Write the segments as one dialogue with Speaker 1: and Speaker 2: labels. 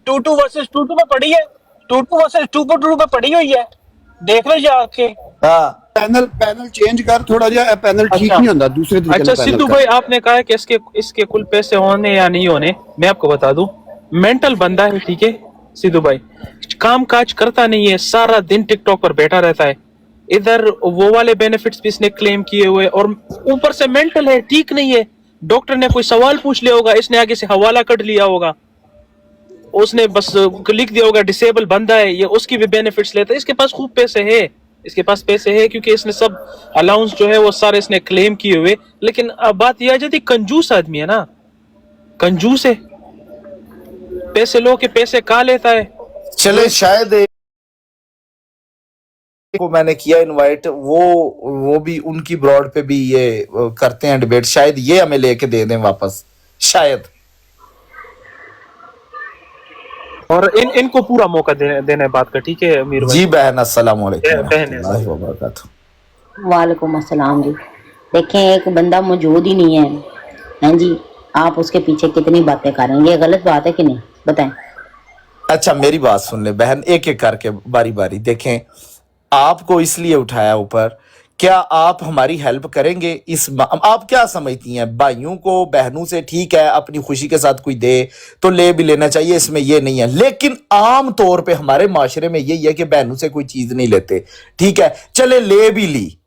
Speaker 1: To versus two पे पड़ी है, टू वर्सेस टू पे पड़ी हुई है, देख लो जाके।
Speaker 2: हाँ
Speaker 3: पैनल चेंज कर थोड़ा जा, पैनल ठीक
Speaker 1: अच्छा।
Speaker 3: नहीं होता, दूसरे तरीके
Speaker 1: अच्छा
Speaker 3: पैनल
Speaker 1: सिद्धू
Speaker 3: कर।
Speaker 1: भाई, आपने कहा है कि इसके कुल पैसे होने या नहीं होने, मैं आपको बता दूं, मेंटल बंदा है, ठीक है सिद्धू भाई, काम काज करता नहीं है, सारा दिन टिकटॉक पर बैठा रहता है, इधर वो वाले बेनिफिट्स भी इसने क्लेम किए हुए, और ऊपर से मेंटल है, ठीक नहीं है। डॉक्टर ने कोई सवाल पूछ लिया होगा, इसने आगे से हवाला कट लिया होगा, उसने बस लिख दिया होगा डिसेबल बंदा है ये, उसकी भी बेनिफिट्स लेता है। इसके पास खूब पैसे है, इसके पास पैसे है, क्योंकि इसने सब अलाउंस जो है वो सारे इसने क्लेम किए हुए। लेकिन अब बात यह आ जाती, कंजूस आदमी है ना, कंजूस है, पैसे लो के पैसे कहा लेता है।
Speaker 2: चले शायद को मैंने किया इनवाइट, वो भी उनकी ब्रॉड पे भी ये करते हैं डिबेट, शायद ये हमें लेके दे दें वापस, शायद।
Speaker 1: और इनको पूरा मौका देना है बात का, ठीक है अमीर भाई।
Speaker 2: जी बहन, अस्सलाम वालेकुम
Speaker 1: बहन है।
Speaker 2: रहमतुल्लाहि व बरकातहू।
Speaker 4: वालेकुम अस्सलाम जी। देखें, एक बंदा मौजूद ही नहीं है, हैं जी, आप उसके पीछे कितनी बातें कर रहे हैं, ये गलत बात है कि नहीं, बताएं।
Speaker 2: अच्छा मेरी बात सुन ले बहन, एक एक करके बारी बारी। देखें, आपको इसलिए उठाया ऊपर, क्या आप हमारी हेल्प करेंगे आप क्या समझती हैं, भाइयों को बहनों से ठीक है अपनी खुशी के साथ कोई दे तो ले भी लेना चाहिए, इसमें ये नहीं है, लेकिन आम तौर पे हमारे माशरे में यही है कि बहनों से कोई चीज नहीं लेते, ठीक है, चले ले भी ली,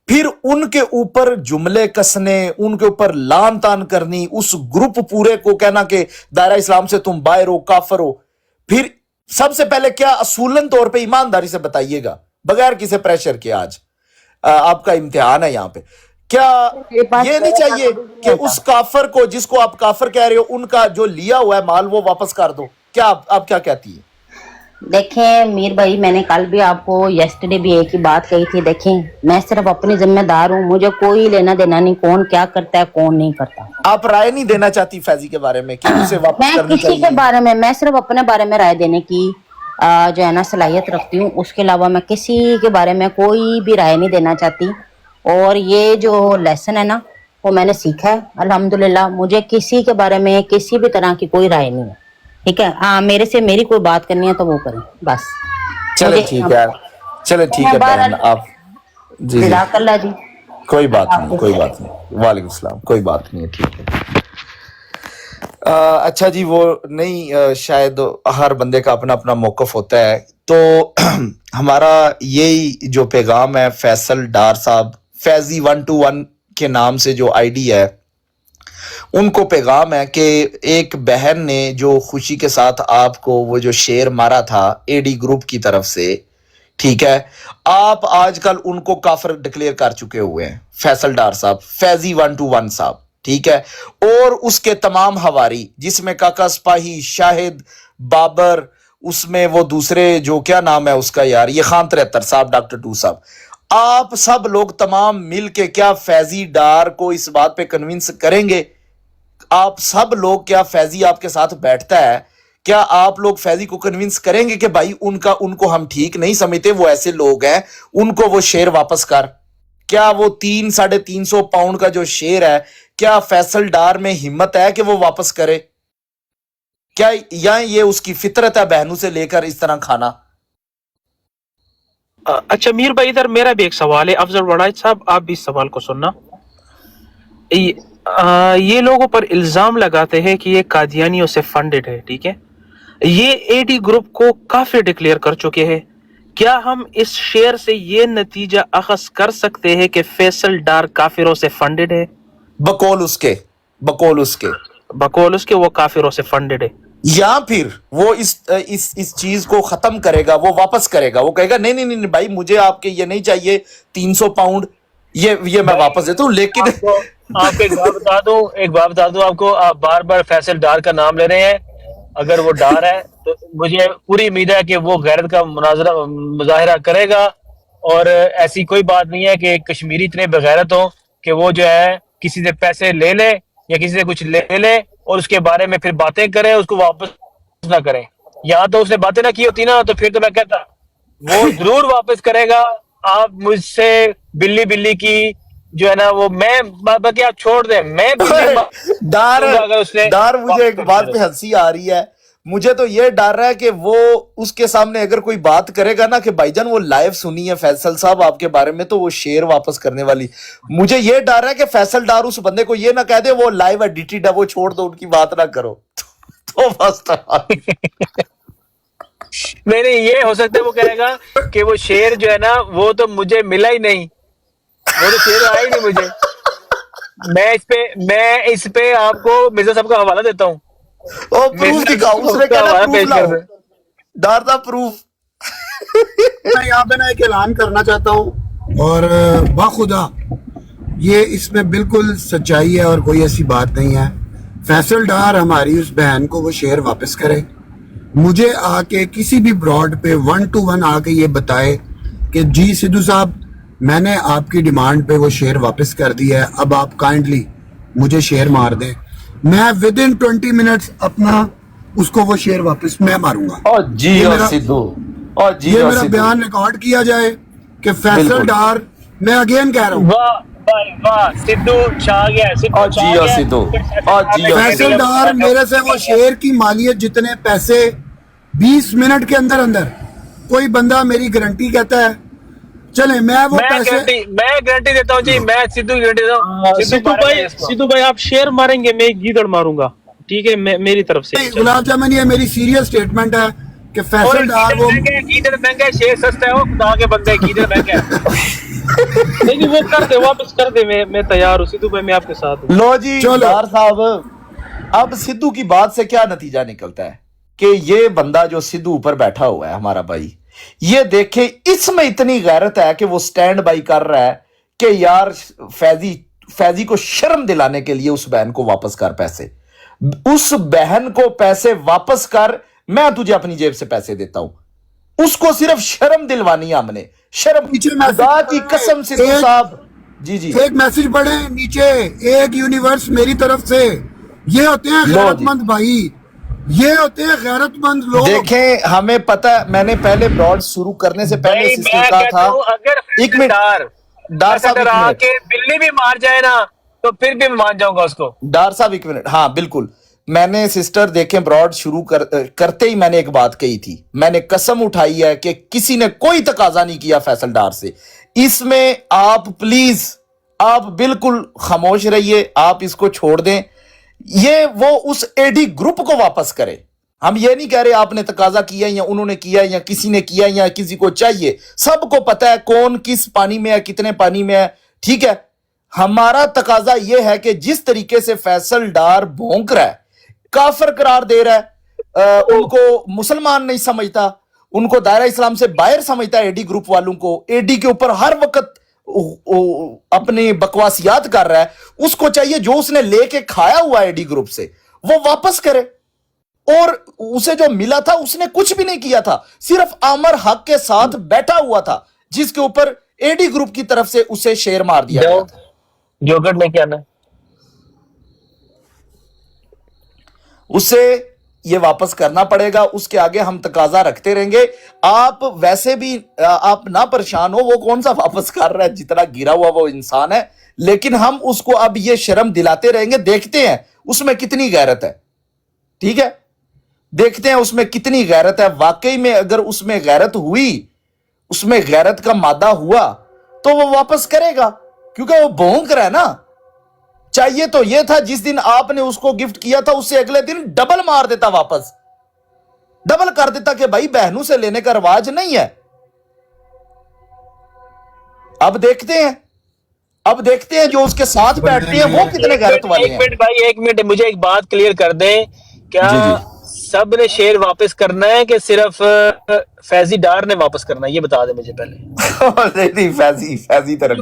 Speaker 2: फिर उनके ऊपर जुमले कसने, उनके ऊपर लान तान करनी, उस ग्रुप पूरे को कहना कि दायरा इस्लाम से तुम बाहर हो, काफिर हो। फिर सबसे पहले क्या असूलन तौर पे ईमानदारी से बताइएगा, बगैर किसी प्रेशर के, आज आपका इम्तिहान है यहाँ पे, क्या ये नहीं चाहिए कि उस काफर को, जिसको आप काफर कह रहे हो, उनका जो लिया हुआ है माल वो वापस कर दो? क्या आप क्या कहती है?
Speaker 4: देखें मीर भाई, मैंने कल भी आपको यस्टरडे भी एक ही बात कही थी। देखें, मैं सिर्फ अपनी जिम्मेदार हूँ, मुझे कोई लेना देना नहीं कौन क्या करता है कौन नहीं करता।
Speaker 2: आप राय नहीं देना चाहती फैजी के बारे में कि उसे वापस
Speaker 4: मैं
Speaker 2: करनी
Speaker 4: किसी
Speaker 2: चाहिए?
Speaker 4: के बारे में, मैं सिर्फ अपने बारे में राय देने की जो है ना सलाहियत रखती हूँ, उसके अलावा मैं किसी के बारे में कोई भी राय नहीं देना चाहती। और ये जो लेसन है ना, वो मैंने सीखा है अल्हम्दुलिल्लाह। मुझे किसी के बारे में किसी भी तरह की कोई राय नहीं है, ठीक है। हाँ, मेरे से मेरी कोई बात करनी है तो वो करें बस।
Speaker 2: चले ठीक है, चले ठीक है बहन, आप जी
Speaker 4: जज़ाकल्लाह जी।
Speaker 2: कोई बात नहीं, वालेकुम सलाम, कोई बात नहीं है, ठीक है। अच्छा जी, वो नहीं, शायद हर बंदे का अपना अपना मौकफ होता है, तो हमारा यही जो पैगाम है, फैसल डार साहब फैजी 121 के नाम से जो आईडी है, उनको पैगाम है कि एक बहन ने जो खुशी के साथ आपको वो जो शेर मारा था एडी ग्रुप की तरफ से, ठीक है, आप आजकल उनको काफिर डिक्लेयर कर चुके हुए हैं, फैसल डार साहब, फैजी 121 साहब, ठीक है, और उसके तमाम हवारी, जिसमें काका सिपाही, शाहिद, बाबर, उसमें वो दूसरे जो क्या नाम है उसका यार, ये खान 73 साहब, डॉक्टर 2 साहब, आप सब लोग तमाम मिल के क्या फैजी डार को इस बात पे कन्विंस करेंगे? आप सब लोग, क्या फैजी आपके साथ बैठता है, क्या आप लोग फैजी को कन्विंस करेंगे कि भाई उनको हम ठीक नहीं समझते, वो ऐसे लोग हैं, उनको वो शेर वापस कर? क्या वो 300-350 पाउंड का जो शेर है, क्या फैसल डार में हिम्मत है कि वो वापस करे? क्या या ये उसकी फितरत है बहनों से लेकर इस तरह खाना?
Speaker 1: अच्छा मीर भाई, इधर मेरा भी एक सवाल है, अफजल वड़ाइच साहब आप भी इस सवाल को सुनना। ये लोगों पर इल्जाम लगाते हैं कि ये कादियानियों से फंडेड है, ठीक है, ये एडी ग्रुप को काफिर डिक्लेयर कर चुके हैं, क्या हम इस शेर से ये नतीजा अखज़ कर सकते हैं कि फैसल डार काफिरों से फंडेड है?
Speaker 2: बकौल उसके
Speaker 1: वो काफिरों से फंडेड है,
Speaker 2: या फिर वो इस चीज को खत्म करेगा, वो वापस करेगा, वो कहेगा नहीं नहीं नहीं भाई, मुझे आपके ये नहीं चाहिए 300 पाउंड, ये मैं वापस देता हूँ, लेकिन
Speaker 5: आपको एक बात बता दूं आपको, आप बार बार फैसल डार का नाम ले रहे हैं, अगर वो डार है तो मुझे पूरी उम्मीद है कि वो गैरत का मुजाहिरा करेगा, और ऐसी कोई बात नहीं है कि कश्मीरी इतने बेगैरत हो कि वो जो है किसी से पैसे ले ले या किसी से कुछ ले ले और उसके बारे में फिर बातें करे, उसको वापस ना करें। यहाँ तो उसने बातें ना की होती ना, तो फिर तो मैं कहता वो जरूर वापस करेगा। आप मुझसे बिल्ली की जो है ना, वो मैं बाकी आप छोड़ दें, मैं
Speaker 2: डार मुझे एक बात पे हंसी आ रही है, مجھے تو یہ ڈر رہا ہے کہ وہ اس کے سامنے اگر کوئی بات کرے گا نا کہ بھائی جان وہ لائیو سنی ہے فیصل صاحب آپ کے بارے میں تو وہ شیئر واپس کرنے والی, مجھے یہ ڈر رہا ہے کہ فیصل ڈار اس بندے کو یہ نہ کہہ دے وہ لائیو ایڈیٹڈ ہے وہ چھوڑ دو ان کی بات نہ کرو. تو بس
Speaker 5: نہیں یہ ہو سکتا ہے وہ کہے گا کہ وہ شیر جو ہے نا وہ تو مجھے ملا ہی نہیں, وہ تو شیر آیا ہی نہیں مجھے. میں اس پہ آپ کو مرزا صاحب کا حوالہ دیتا ہوں.
Speaker 2: پروف دکھاؤ, اس نے کہا پروف لاؤ, ڈار دا پروف.
Speaker 3: میں یہاں پہ نا ایک اعلان کرنا چاہتا ہوں اور باخدا یہ اس میں بالکل سچائی ہے اور کوئی ایسی بات نہیں ہے. فیصل ڈار ہماری اس بہن کو وہ شیئر واپس کرے, مجھے آ کے کسی بھی براڈ پہ 1 to 1 آ کے یہ بتائے کہ جی سدھو صاحب میں نے آپ کی ڈیمانڈ پہ وہ شیئر واپس کر دیا ہے, اب آپ کائنڈلی مجھے شیئر مار دیں. میں ود ان 20 منٹس اپنا اس کو وہ شیئر واپس میں ماروں گا. یہ میرا بیان ریکارڈ کیا جائے کہ فیصل ڈار, میں اگین کہہ رہا ہوں
Speaker 5: واہ بھائی واہ, سدھو چھا گیا,
Speaker 3: فیصل ڈار میرے سے وہ شیئر کی مالیت جتنے پیسے 20 منٹ کے اندر اندر, کوئی بندہ میری گارنٹی کہتا ہے چلیں میں وہ پیسے
Speaker 5: میں گارنٹی دیتا ہوں جی, میں سدھو کی گارنٹی دیتا ہوں.
Speaker 1: سدھو بھائی آپ شیئر ماریں گے, میں ایک گیدڑ ماروں گا, ٹھیک ہے میری طرف سے.
Speaker 3: گلاب جامن یہ میری سیریس سٹیٹمنٹ ہے کہ فیصل ڈار وہ
Speaker 5: گیدڑ مہنگا ہے, شیر سستا ہے, وہ خدا کے بندے گیدڑ مہنگا ہے.
Speaker 1: نہیں وہ کر دے, واپس کر دے, میں تیار ہوں سدھو بھائی, میں آپ کے ساتھ ہوں.
Speaker 2: لو جی ڈار صاحب, اب سدھو کی بات سے کیا نتیجہ نکلتا ہے کہ یہ بندہ جو سدھو اوپر بیٹھا ہوا ہے ہمارا بھائی, یہ دیکھے اس میں اتنی غیرت ہے کہ وہ سٹینڈ بائی کر رہا ہے کہ یار فیضی کو شرم دلانے کے لیے اس بہن کو واپس کر پیسے, اس بہن کو پیسے واپس کر, میں تجھے اپنی جیب سے پیسے دیتا ہوں. اس کو صرف شرم دلوانی ہے ہم نے, شرم. خدا کی قسم سے صاحب جی
Speaker 3: ایک میسج پڑھیں نیچے, ایک یونیورس میری طرف سے. یہ ہوتے ہیں غیرت مند بھائی, یہ ہوتے ہیں غیرت مند لوگ.
Speaker 2: دیکھیں ہمیں پتہ, میں نے پہلے براڈ شروع کرنے سے پہلے سسٹم کہا تھا, ایک منٹ ڈار صاحب,
Speaker 5: بلی بھی مار جائے نا تو پھر بھی میں مان جاؤں گا اس کو.
Speaker 2: ڈار صاحب ایک منٹ, ہاں بالکل. میں نے سسٹر دیکھیں براڈ شروع کرتے ہی میں نے ایک بات کہی تھی, میں نے قسم اٹھائی ہے کہ کسی نے کوئی تقاضا نہیں کیا فیصل ڈار سے. اس میں آپ پلیز آپ بالکل خاموش رہیے, آپ اس کو چھوڑ دیں. یہ وہ اس اے ڈی گروپ کو واپس کرے. ہم یہ نہیں کہہ رہے آپ نے تقاضا کیا یا انہوں نے کیا یا کسی نے کیا یا کسی کو چاہیے, سب کو پتہ ہے کون کس پانی میں ہے, کتنے پانی میں ہے, ٹھیک ہے. ہمارا تقاضا یہ ہے کہ جس طریقے سے فیصل ڈار بھونک رہا ہے, کافر قرار دے رہا ہے, ان کو مسلمان نہیں سمجھتا, ان کو دائرہ اسلام سے باہر سمجھتا ہے, اے ڈی گروپ والوں کو اے ڈی کے اوپر ہر وقت اپنی بکواسیات کر رہا ہے. اس کو چاہیے جو اس نے لے کے کھایا ہوا اے ڈی گروپ سے وہ واپس کرے, اور اسے جو ملا تھا اس نے کچھ بھی نہیں کیا تھا, صرف عامر حق کے ساتھ بیٹھا ہوا تھا جس کے اوپر اے ڈی گروپ کی طرف سے اسے شیئر مار دیا گیا تھا.
Speaker 5: جوکٹ لے کے آنا,
Speaker 2: اسے یہ واپس کرنا پڑے گا. اس کے آگے ہم تقاضا رکھتے رہیں گے. آپ ویسے بھی آپ نہ پریشان ہو, وہ کون سا واپس کر رہا ہے, جتنا گرا ہوا وہ انسان ہے, لیکن ہم اس کو اب یہ شرم دلاتے رہیں گے. دیکھتے ہیں اس میں کتنی غیرت ہے, ٹھیک ہے, دیکھتے ہیں اس میں کتنی غیرت ہے. واقعی میں اگر اس میں غیرت ہوئی, اس میں غیرت کا مادہ ہوا تو وہ واپس کرے گا, کیونکہ وہ بھونک رہا ہے نا. چاہیے تو یہ تھا جس دن آپ نے اس کو گفٹ کیا تھا اس سے اگلے دن ڈبل مار دیتا, واپس ڈبل کر دیتا کہ بھائی بہنوں سے لینے کا رواج نہیں ہے. اب دیکھتے ہیں جو اس کے ساتھ بیٹھتے ہیں وہ کتنے غیرت والے ہیں.
Speaker 5: ایک منٹ مجھے ایک بات کلیئر کر دیں, کیا سب نے شیئر واپس کرنا ہے کہ صرف فیضی ڈار نے واپس کرنا ہے, یہ بتا دیں مجھے پہلے.
Speaker 2: نہیں فیضی طرف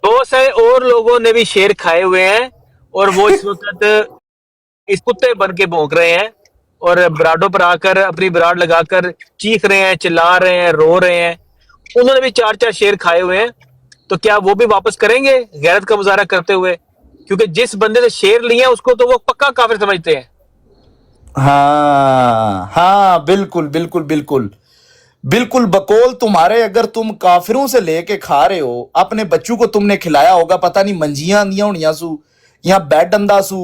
Speaker 5: بہت سارے اور لوگوں نے بھی شیئر کھائے ہوئے ہیں, اور وہ اس وقت اس کتے بن کے بھونک رہے ہیں, اور براڈوں پر آ کر اپنی براڈ لگا کر چیخ رہے ہیں, چلا رہے ہیں, رو رہے ہیں. انہوں نے بھی 4 شیئر کھائے ہوئے ہیں, تو کیا وہ بھی واپس کریں گے غیرت کا مظاہرہ کرتے ہوئے؟ کیونکہ جس بندے سے شیئر لیے اس کو تو وہ پکا کافر سمجھتے ہیں.
Speaker 2: ہاں بالکل بالکل بالکل بالکل. بقول تمہارے, اگر تم کافروں سے لے کے کھا رہے ہو, اپنے بچوں کو تم نے کھلایا ہوگا, پتہ نہیں منجیاں اندیاں ہونیاں سو, یا بیڈ اندہ سو,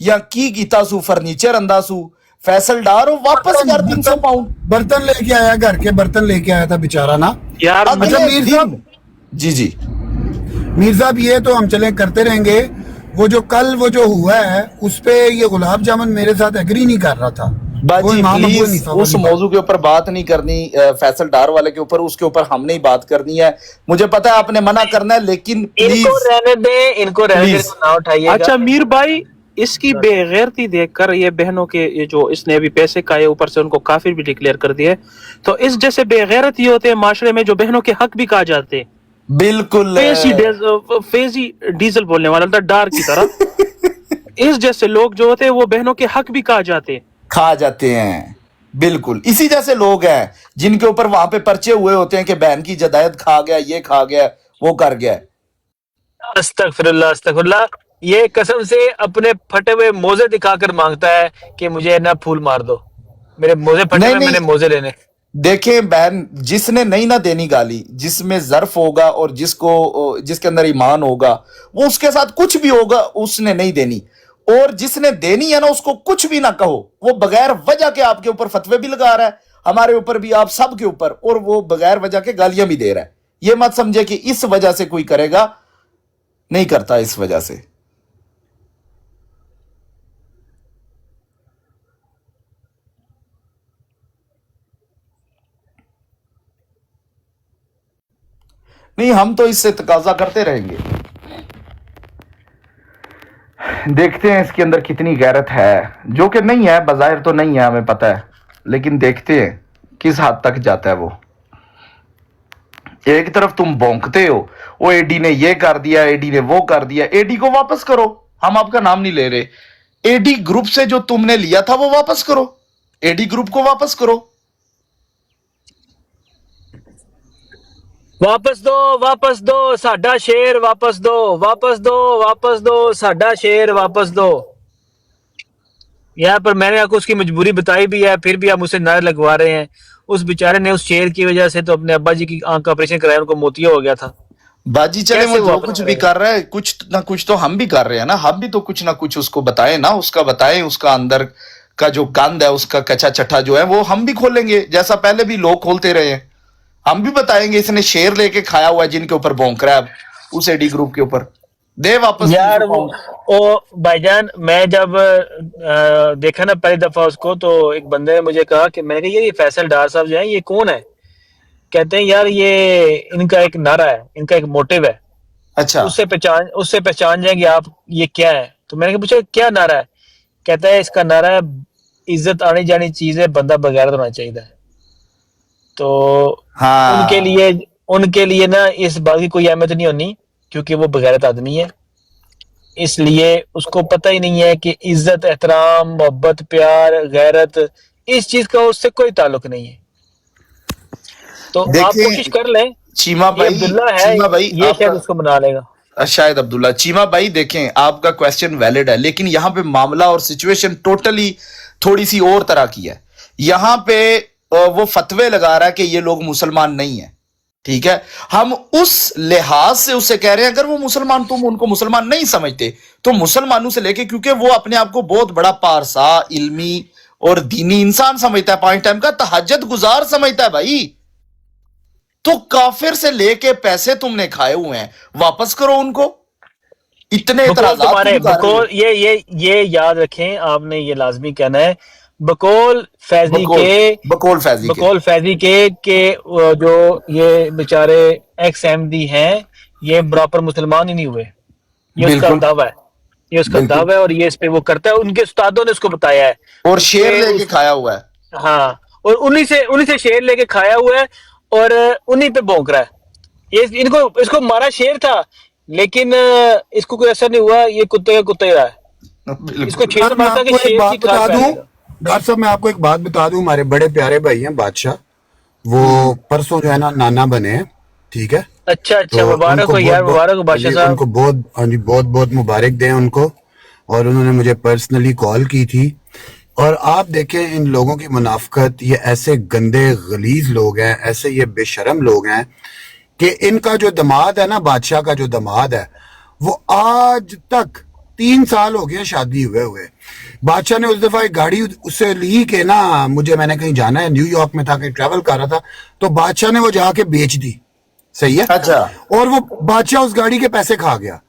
Speaker 2: یا کی کیتا سو فرنیچر اندہ سو, फैसल डार हो वापस कर 300 पाउंड
Speaker 3: बर्तन लेके आया, घर के बर्तन लेके आया था बेचारा ना।
Speaker 1: यार
Speaker 3: अच्छा
Speaker 2: अगले
Speaker 3: मीर साहब,
Speaker 2: दिन। जी जी
Speaker 3: मीर साहब ये तो हम चले करते रहेंगे, वो जो कल वो जो हुआ है उस पे ये गुलाब जामुन मेरे साथ एग्री नहीं कर रहा था। वो
Speaker 2: बाजी
Speaker 3: इमाम अबू
Speaker 2: प्लीज
Speaker 3: हनीफा
Speaker 2: उस
Speaker 3: वाली बात।
Speaker 2: मौजू के ऊपर बात नहीं करनी, फैसल डार वाले के ऊपर, उसके ऊपर हमने ही बात करनी है। मुझे पता है आपने मना करना है, लेकिन प्लीज
Speaker 5: इनको रहने दें, इनको रहने दें,
Speaker 2: Please.
Speaker 5: इनको ना उठाइएगा।
Speaker 1: अच्छा मीर भाई, इसकी बेगैरती देखकर ये बहनों के ये जो इसने अभी पैसे खाए, ऊपर से उनको काफिर भी डिक्लेयर कर दिए, तो इस जैसे बेगैरत ही होते हैं माशरे में जो बहनों के हक भी कहा जाते हैं।
Speaker 2: बिल्कुल
Speaker 1: फेजी डीजल बोलने वाला था डार की तरह। इस जैसे लोग जो होते हैं वो बहनों के हक भी कहा जाते हैं।
Speaker 2: खा जाते हैं। बिल्कुल इसी जैसे लोग हैं जिनके ऊपर वहां पे पर्चे हुए होते हैं कि बहन की जदायत खा गया, ये खा गया, वो कर गया।
Speaker 5: अस्तगफिरुल्लाह, अस्तगफिरुल्लाह। ये कसम से अपने फटे हुए मोजे दिखाकर मांगता है कि मुझे ना फूल मार दो, मेरे मोजे फटे
Speaker 2: नहीं
Speaker 5: हुए, मैंने
Speaker 2: नहीं,
Speaker 5: मोजे लेने।
Speaker 2: देखें बहन, जिसने नहीं ना देनी गाली, जिसमें जर्फ होगा और जिसके अंदर ईमान होगा, वो उसके साथ कुछ भी होगा उसने नहीं देनी। और जिसने देनी है ना उसको कुछ भी ना कहो, वो बगैर वजह के आपके ऊपर फतवे भी लगा रहा है, हमारे ऊपर भी, आप सब के ऊपर, और वो बगैर वजह के गालियां भी दे रहा है। ये मत समझे कि इस वजह से कोई करेगा, नहीं करता इस वजह से। नहीं, हम तो इससे तकाजा करते रहेंगे। देखते हैं इसके अंदर कितनी गैरत है, जो कि नहीं है, बज़ाहिर तो नहीं है, हमें पता है, लेकिन देखते हैं किस हद तक जाता है वो। एक तरफ तुम भौंकते हो, वो एडी ने ये कर दिया, एडी ने वो कर दिया। एडी को वापस करो, हम आपका नाम नहीं ले रहे। एडी ग्रुप से जो तुमने लिया था वो वापस करो, एडी ग्रुप को वापस करो।
Speaker 5: वापस दो, वापस दो साडा शेर, वापस दो, वापस दो, वापस दो साडा शेर, वापस दो। यहाँ पर मैंने आपको उसकी मजबूरी बताई भी है, फिर भी आप मुझसे नारे लगवा रहे हैं। उस बेचारे ने उस शेर की वजह से तो अपने अब्बा जी की आंख का ऑपरेशन कराया, उनको मोतिया हो गया था।
Speaker 2: बाजी चले,
Speaker 5: कैसे
Speaker 2: वो
Speaker 5: वो
Speaker 2: जो
Speaker 5: वापस
Speaker 2: कुछ भी
Speaker 5: करेगा?
Speaker 2: कर रहा है, कुछ ना कुछ तो हम भी कर रहे हैं ना। हम भी तो कुछ ना कुछ उसको बताएं ना, उसका बताएं, उसका अंदर का जो कंद है, उसका कच्चा चट्टा जो है वो हम भी खोलेंगे, जैसा पहले भी लोग खोलते रहे हैं। हम भी बताएंगे इसने शेर लेके खाया हुआ है, जिनके ऊपर भौंक रहा है अब, उस एडी ग्रुप के ऊपर। दे वापस
Speaker 5: यार
Speaker 2: 300
Speaker 5: वो
Speaker 2: पाउंड।
Speaker 5: ओ भाईजान, मैं जब देखा ना पहली दफा उसको, तो एक बंदे ने मुझे कहा कि, मैंने कहा यार ये फैसल डार साहब जो है ये कौन है? कहते हैं यार ये इनका एक नारा है, इनका एक मोटिव है,
Speaker 2: अच्छा,
Speaker 5: उससे पहचान जाएंगे आप ये क्या है। तो मैंने पूछा क्या नारा है? कहता है इसका नारा है इज्जत आनी जानी चीज है, बंदा बगैरत होना चाहिए। तो
Speaker 2: हाँ,
Speaker 5: उनके लिए ना इस बात की कोई अहमियत नहीं होनी, क्योंकि वो बगैरत आदमी है, इसलिए उसको पता ही नहीं है कि इज्जत, एहतराम, मोहब्बत, प्यार, गैरत, इस चीज का उससे कोई ताल्लुक नहीं है। तो आप
Speaker 2: देखें
Speaker 5: कोशिश कर लें,
Speaker 2: चीमा
Speaker 5: ये
Speaker 2: भाई,
Speaker 5: अब्दुल्ला है,
Speaker 2: चीमा भाई
Speaker 5: ये शायद
Speaker 2: आपका,
Speaker 5: उसको बना लेगा।
Speaker 2: शायद अब्दुल्ला। चीमा भाई देखें, आपका क्वेश्चन वैलिड है, लेकिन यहाँ पे मामला और सिचुएशन टोटली थोड़ी सी और तरह की है। यहाँ पे वो फतवे लगा रहा है कि ये लोग मुसलमान नहीं है, ठीक है। हम उस लिहाज से उससे कह रहे हैं, अगर वो मुसलमान, तुम उनको मुसलमान नहीं समझते, तो मुसलमानों से लेके, क्योंकि वो अपने आप को बहुत बड़ा पारसा, इल्मी और दीनी इंसान समझता है, 5 टाइम का तहज्जुद गुजार समझता है भाई। तो काफिर से लेके पैसे तुमने खाए हुए हैं, वापस करो उनको। इतने
Speaker 5: बकौल
Speaker 2: इतराजात
Speaker 5: तुम्हारे,
Speaker 2: क्यों कर रहे हो?
Speaker 5: बकौल ये याद रखें, आपने ये लाजमी कहना है, बकौल फैजी
Speaker 2: बकौल
Speaker 5: के,
Speaker 2: बकौल फैजी के,
Speaker 5: बकौल फैजी के जो ये बेचारे एक्स एमडी हैं, ये प्रॉपर मुसलमान ही नहीं हुए, ये उसका
Speaker 2: बिल्कुल
Speaker 5: दावा है, ये उसका
Speaker 2: बिल्कुल।
Speaker 5: दावा है, और ये इस पे वो करता है, उनके उस्तादों ने उसको बताया है।
Speaker 2: और शेर
Speaker 5: कि
Speaker 2: लेके खाया हुआ है।
Speaker 5: हाँ, और उन्हीं से शेर लेके खाया हुआ है, और उन्हीं पे भौंक रहा है। ये इसको मारा शेर था, लेकिन इसको कोई असर नहीं हुआ, ये कुत्ते का कुत्ता ही रहा है। इसको
Speaker 2: बिल्कुल।
Speaker 5: शेर
Speaker 3: यार मैं
Speaker 5: मारता कि
Speaker 3: आपको एक
Speaker 5: शेर
Speaker 3: बात
Speaker 5: की
Speaker 3: बता
Speaker 5: खाल
Speaker 3: दूं,
Speaker 5: पहनेगा।
Speaker 3: डॉक्टर साहब मैं आपको एक बात बता दूं, हमारे बड़े प्यारे भाई हैं बादशाह, वो परसों जो है ना नाना बने हैं, ठीक है।
Speaker 5: अच्छा,
Speaker 3: तो
Speaker 5: मुबारक
Speaker 3: उनको
Speaker 5: हो यार,
Speaker 3: बहुत
Speaker 5: मुबारक हो बादशाह साहब।
Speaker 3: उनको बहुत, हाँ जी, बहुत बहुत मुबारक दें उनको। और उन्होंने मुझे पर्सनली कॉल की थी। और आप देखें इन लोगों की मुनाफकत, ये ऐसे गंदे गलीज लोग हैं, ऐसे ये बेशरम लोग हैं कि इनका जो दामाद है ना, बादशाह का जो दामाद है, वो आज तक 3 साल हो गया शादी हुए। बादशाह ने उस दफा एक गाड़ी उससे ली कि ना मुझे, मैंने कहीं जाना है, न्यूयॉर्क में था, कहीं ट्रैवल कर रहा था, तो बादशाह ने वो जाके बेच दी, सही है।
Speaker 2: अच्छा।
Speaker 3: और वो बादशाह उस गाड़ी के पैसे खा गया,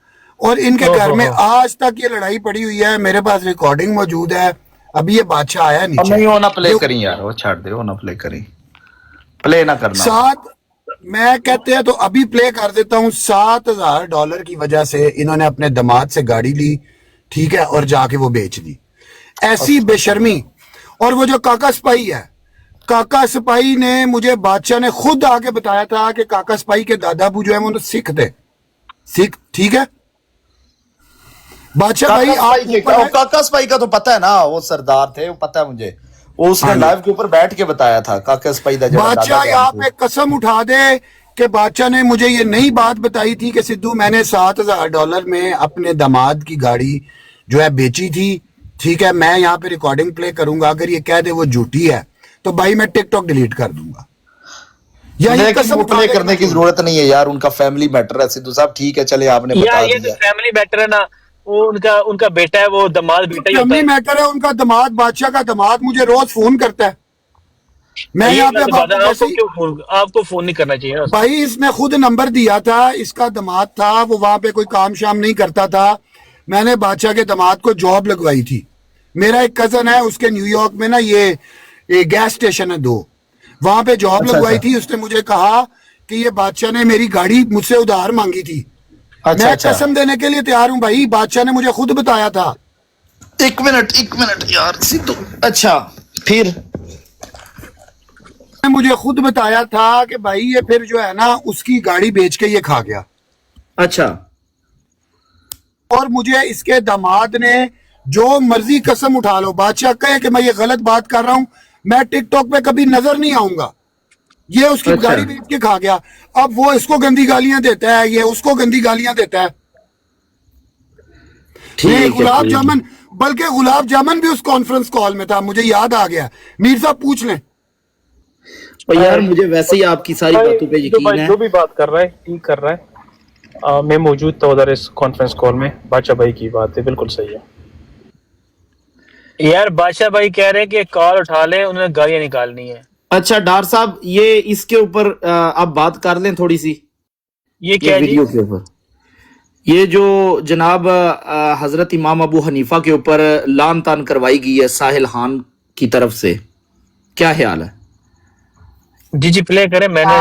Speaker 3: और इनके घर में आज तक ये लड़ाई पड़ी हुई है। मेरे पास रिकॉर्डिंग मौजूद है। अभी ये बादशाह आया
Speaker 2: अब
Speaker 3: नीचे,
Speaker 2: नहीं होना प्ले करी यार, वो छाड़ दे, वो ना प्ले करी, प्ले ना करना।
Speaker 3: 7, मैं कहते हैं तो अभी प्ले कर देता हूँ। $7,000 की वजह से इन्होंने अपने दामाद से गाड़ी ली, ठीक है, और जाके वो बेच दी। ऐसी बेशर्मी। और वो जो काका सिपाही है, काका सिपाही ने मुझे, बादशाह ने खुद आके बताया था कि काका सिपाही के दादा अबू जो है वो तो सिख थे, सिख, ठीक है। बादशाह भाई आप ऊपर हैं।
Speaker 2: काका स्पाई का तो पता है ना, वो सरदार थे, वो पता है मुझे, वो उसने लाइव के ऊपर बैठ के बताया था। काका स्पाई दा
Speaker 3: बादशाह यहाँ पे कसम उठा दे कि बादशाह ने मुझे ये नई बात बताई थी कि सिद्धू मैंने $7,000 में अपने दामाद की गाड़ी जो है बेची थी, ठीक है। मैं यहाँ पे रिकॉर्डिंग प्ले करूंगा, अगर ये कह दे वो झूठी है तो भाई मैं टिकटॉक डिलीट कर दूंगा। या ये कसम
Speaker 2: प्ले करने की जरूरत नहीं है यार, उनका फैमिली मैटर है। सिद्धू साहब ठीक है, चले आपने बता
Speaker 5: यार ये
Speaker 2: दिया।
Speaker 5: तो फैमिली मैटर है ना, वो उनका बेटा है, वो दामाद बेटा ही होता
Speaker 3: फैमिली
Speaker 5: है।
Speaker 3: मैटर है, उनका दामाद, बादशाह का दामाद मुझे रोज फोन करता है। मैं
Speaker 5: ये
Speaker 3: यहाँ पे
Speaker 5: गलत बात है,
Speaker 3: जैसे ही-
Speaker 5: आपको फोन नहीं करना चाहिए ना।
Speaker 3: भाई इसने खुद नंबर दिया था, इसका दामाद था, वो वहां पे कोई काम शाम नहीं करता था। मैंने बादशाह के दामाद को जॉब लगवाई थी। मेरा एक कजन है, उसके न्यूयॉर्क में ना ये गैस स्टेशन है 2, वहां पे जॉब लगवाई थी। उसने मुझे कहा कि ये बादशाह ने मेरी गाड़ी मुझसे उधार मांगी थी।
Speaker 2: अच्छा,
Speaker 3: मैं
Speaker 2: अच्छा।
Speaker 3: कसम देने के लिए तैयार हूँ भाई, बादशाह ने मुझे खुद बताया था।
Speaker 2: एक मिनट यार सिद्धू, अच्छा फिर
Speaker 3: मुझे खुद बताया था कि भाई ये फिर जो है ना उसकी गाड़ी बेच के ये खा गया।
Speaker 2: अच्छा,
Speaker 3: और मुझे इसके दामाद ने जो मर्जी कसम उठा लो, बादशाह कहे कि मैं ये गलत बात कर रहा हूं, मैं टिकटॉक पे कभी नजर नहीं आऊंगा, ये उसकी
Speaker 2: अच्छा।
Speaker 3: गाड़ी बेच के खा गया। अब वो इसको गंदी गालियां देता है, ये उसको गंदी गालियां देता है।
Speaker 2: ठीक
Speaker 3: गुलाब जामुन, बल्कि गुलाब जामुन भी उस कॉन्फ्रेंस कॉल में था, मुझे याद आ गया। मीर साहब पूछ लें।
Speaker 6: और यार मुझे वैसे ही आपकी सारी
Speaker 1: भाई,
Speaker 6: बातों पे
Speaker 1: जो
Speaker 6: यकीन
Speaker 1: भाई
Speaker 6: है।
Speaker 1: जो भी बात कर रहा है ठीक कर रहा है। मैं मौजूद था उधर इस कॉन्फ्रेंस कॉल में। बादशाह भाई की बात है, बिल्कुल सही है।
Speaker 5: यार बादशाह भाई कह रहे हैं कि कॉल उठा ले, उन्होंने गालियां निकालनी है।
Speaker 6: अच्छा डार साहब, ये इसके ऊपर आप बात कर लें थोड़ी सी,
Speaker 5: ये
Speaker 6: ये
Speaker 5: क्या जी?
Speaker 6: वीडियो के ऊपर। ये जो जनाब हजरत इमाम अबू हनीफा के ऊपर लान तान करवाई गई है साहिल खान की तरफ से, क्या ख्याल है?
Speaker 5: जी प्ले करें। मैंने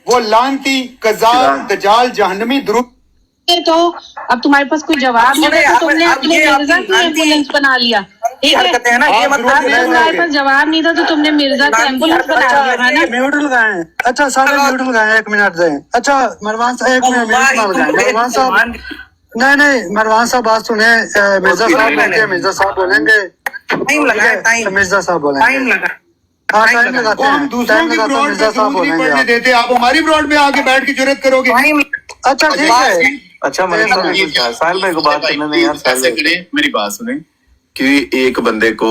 Speaker 3: वो लानती कज़ाब दजाल जहन्नमी दुरुस्त।
Speaker 7: तो अब तुम्हारे पास कोई जवाब नहीं है, तो तुमने अपने मिर्जा की एम्बुलेंस बना लिया, ठीक है।
Speaker 3: है ना, ये
Speaker 7: अब तुम्हारे पास जवाब नहीं था तो तुमने मिर्जा की एम्बुलेंस बना लिया, है ना।
Speaker 8: म्यूट लगाए। अच्छा सारे म्यूट लगाए, 1 मिनट दें। अच्छा मरवान साहब 1 मिनट म्यूट ना लगाए। मरवान साहब नहीं मरवान साहब बात सुने। मिर्जा साहब बोलेंगे, मिर्जा साहब बोलेंगे।
Speaker 9: टाइम लगा, टाइम
Speaker 8: मिर्जा साहब बोलेंगे।
Speaker 9: टाइम लगा।
Speaker 8: हाँ टाइम लगाते हैं, टाइम लगाते हैं। मिर्जा साहब बोलेंगे।
Speaker 3: देते आप हमारी ब्रॉड में आके बैठ के जुर्रत करोगे।
Speaker 8: अच्छा ठीक है।
Speaker 10: अच्छा साहिल भाई को बात करने दें यार। ऐसे करें, मेरी बात सुने कि एक बंदे को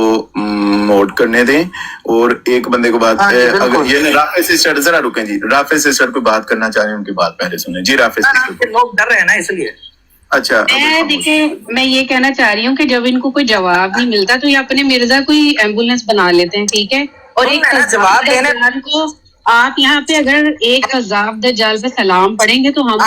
Speaker 10: मोड करने दें और एक बंदे को बात अगर ये राफे सिस्टर जरा रुकें जी, राफे सिस्टर को बात करना चाह रहे हैं, उनकी बात पहले सुने जी। राफे सिस्टर
Speaker 9: लोग डर रहे हैं ना, इसलिए।
Speaker 10: अच्छा
Speaker 7: देखिए मैं ये कहना चाह रही हूँ कि जब इनको कोई जवाब नहीं मिलता तो ये अपने मिर्जा को ही एम्बुलेंस बना लेते हैं, ठीक है। और एक
Speaker 9: जवाब देने
Speaker 7: को आप यहाँ पे अगर एक कज़ाब दज्जाल पे सलाम पढ़ेंगे तो हम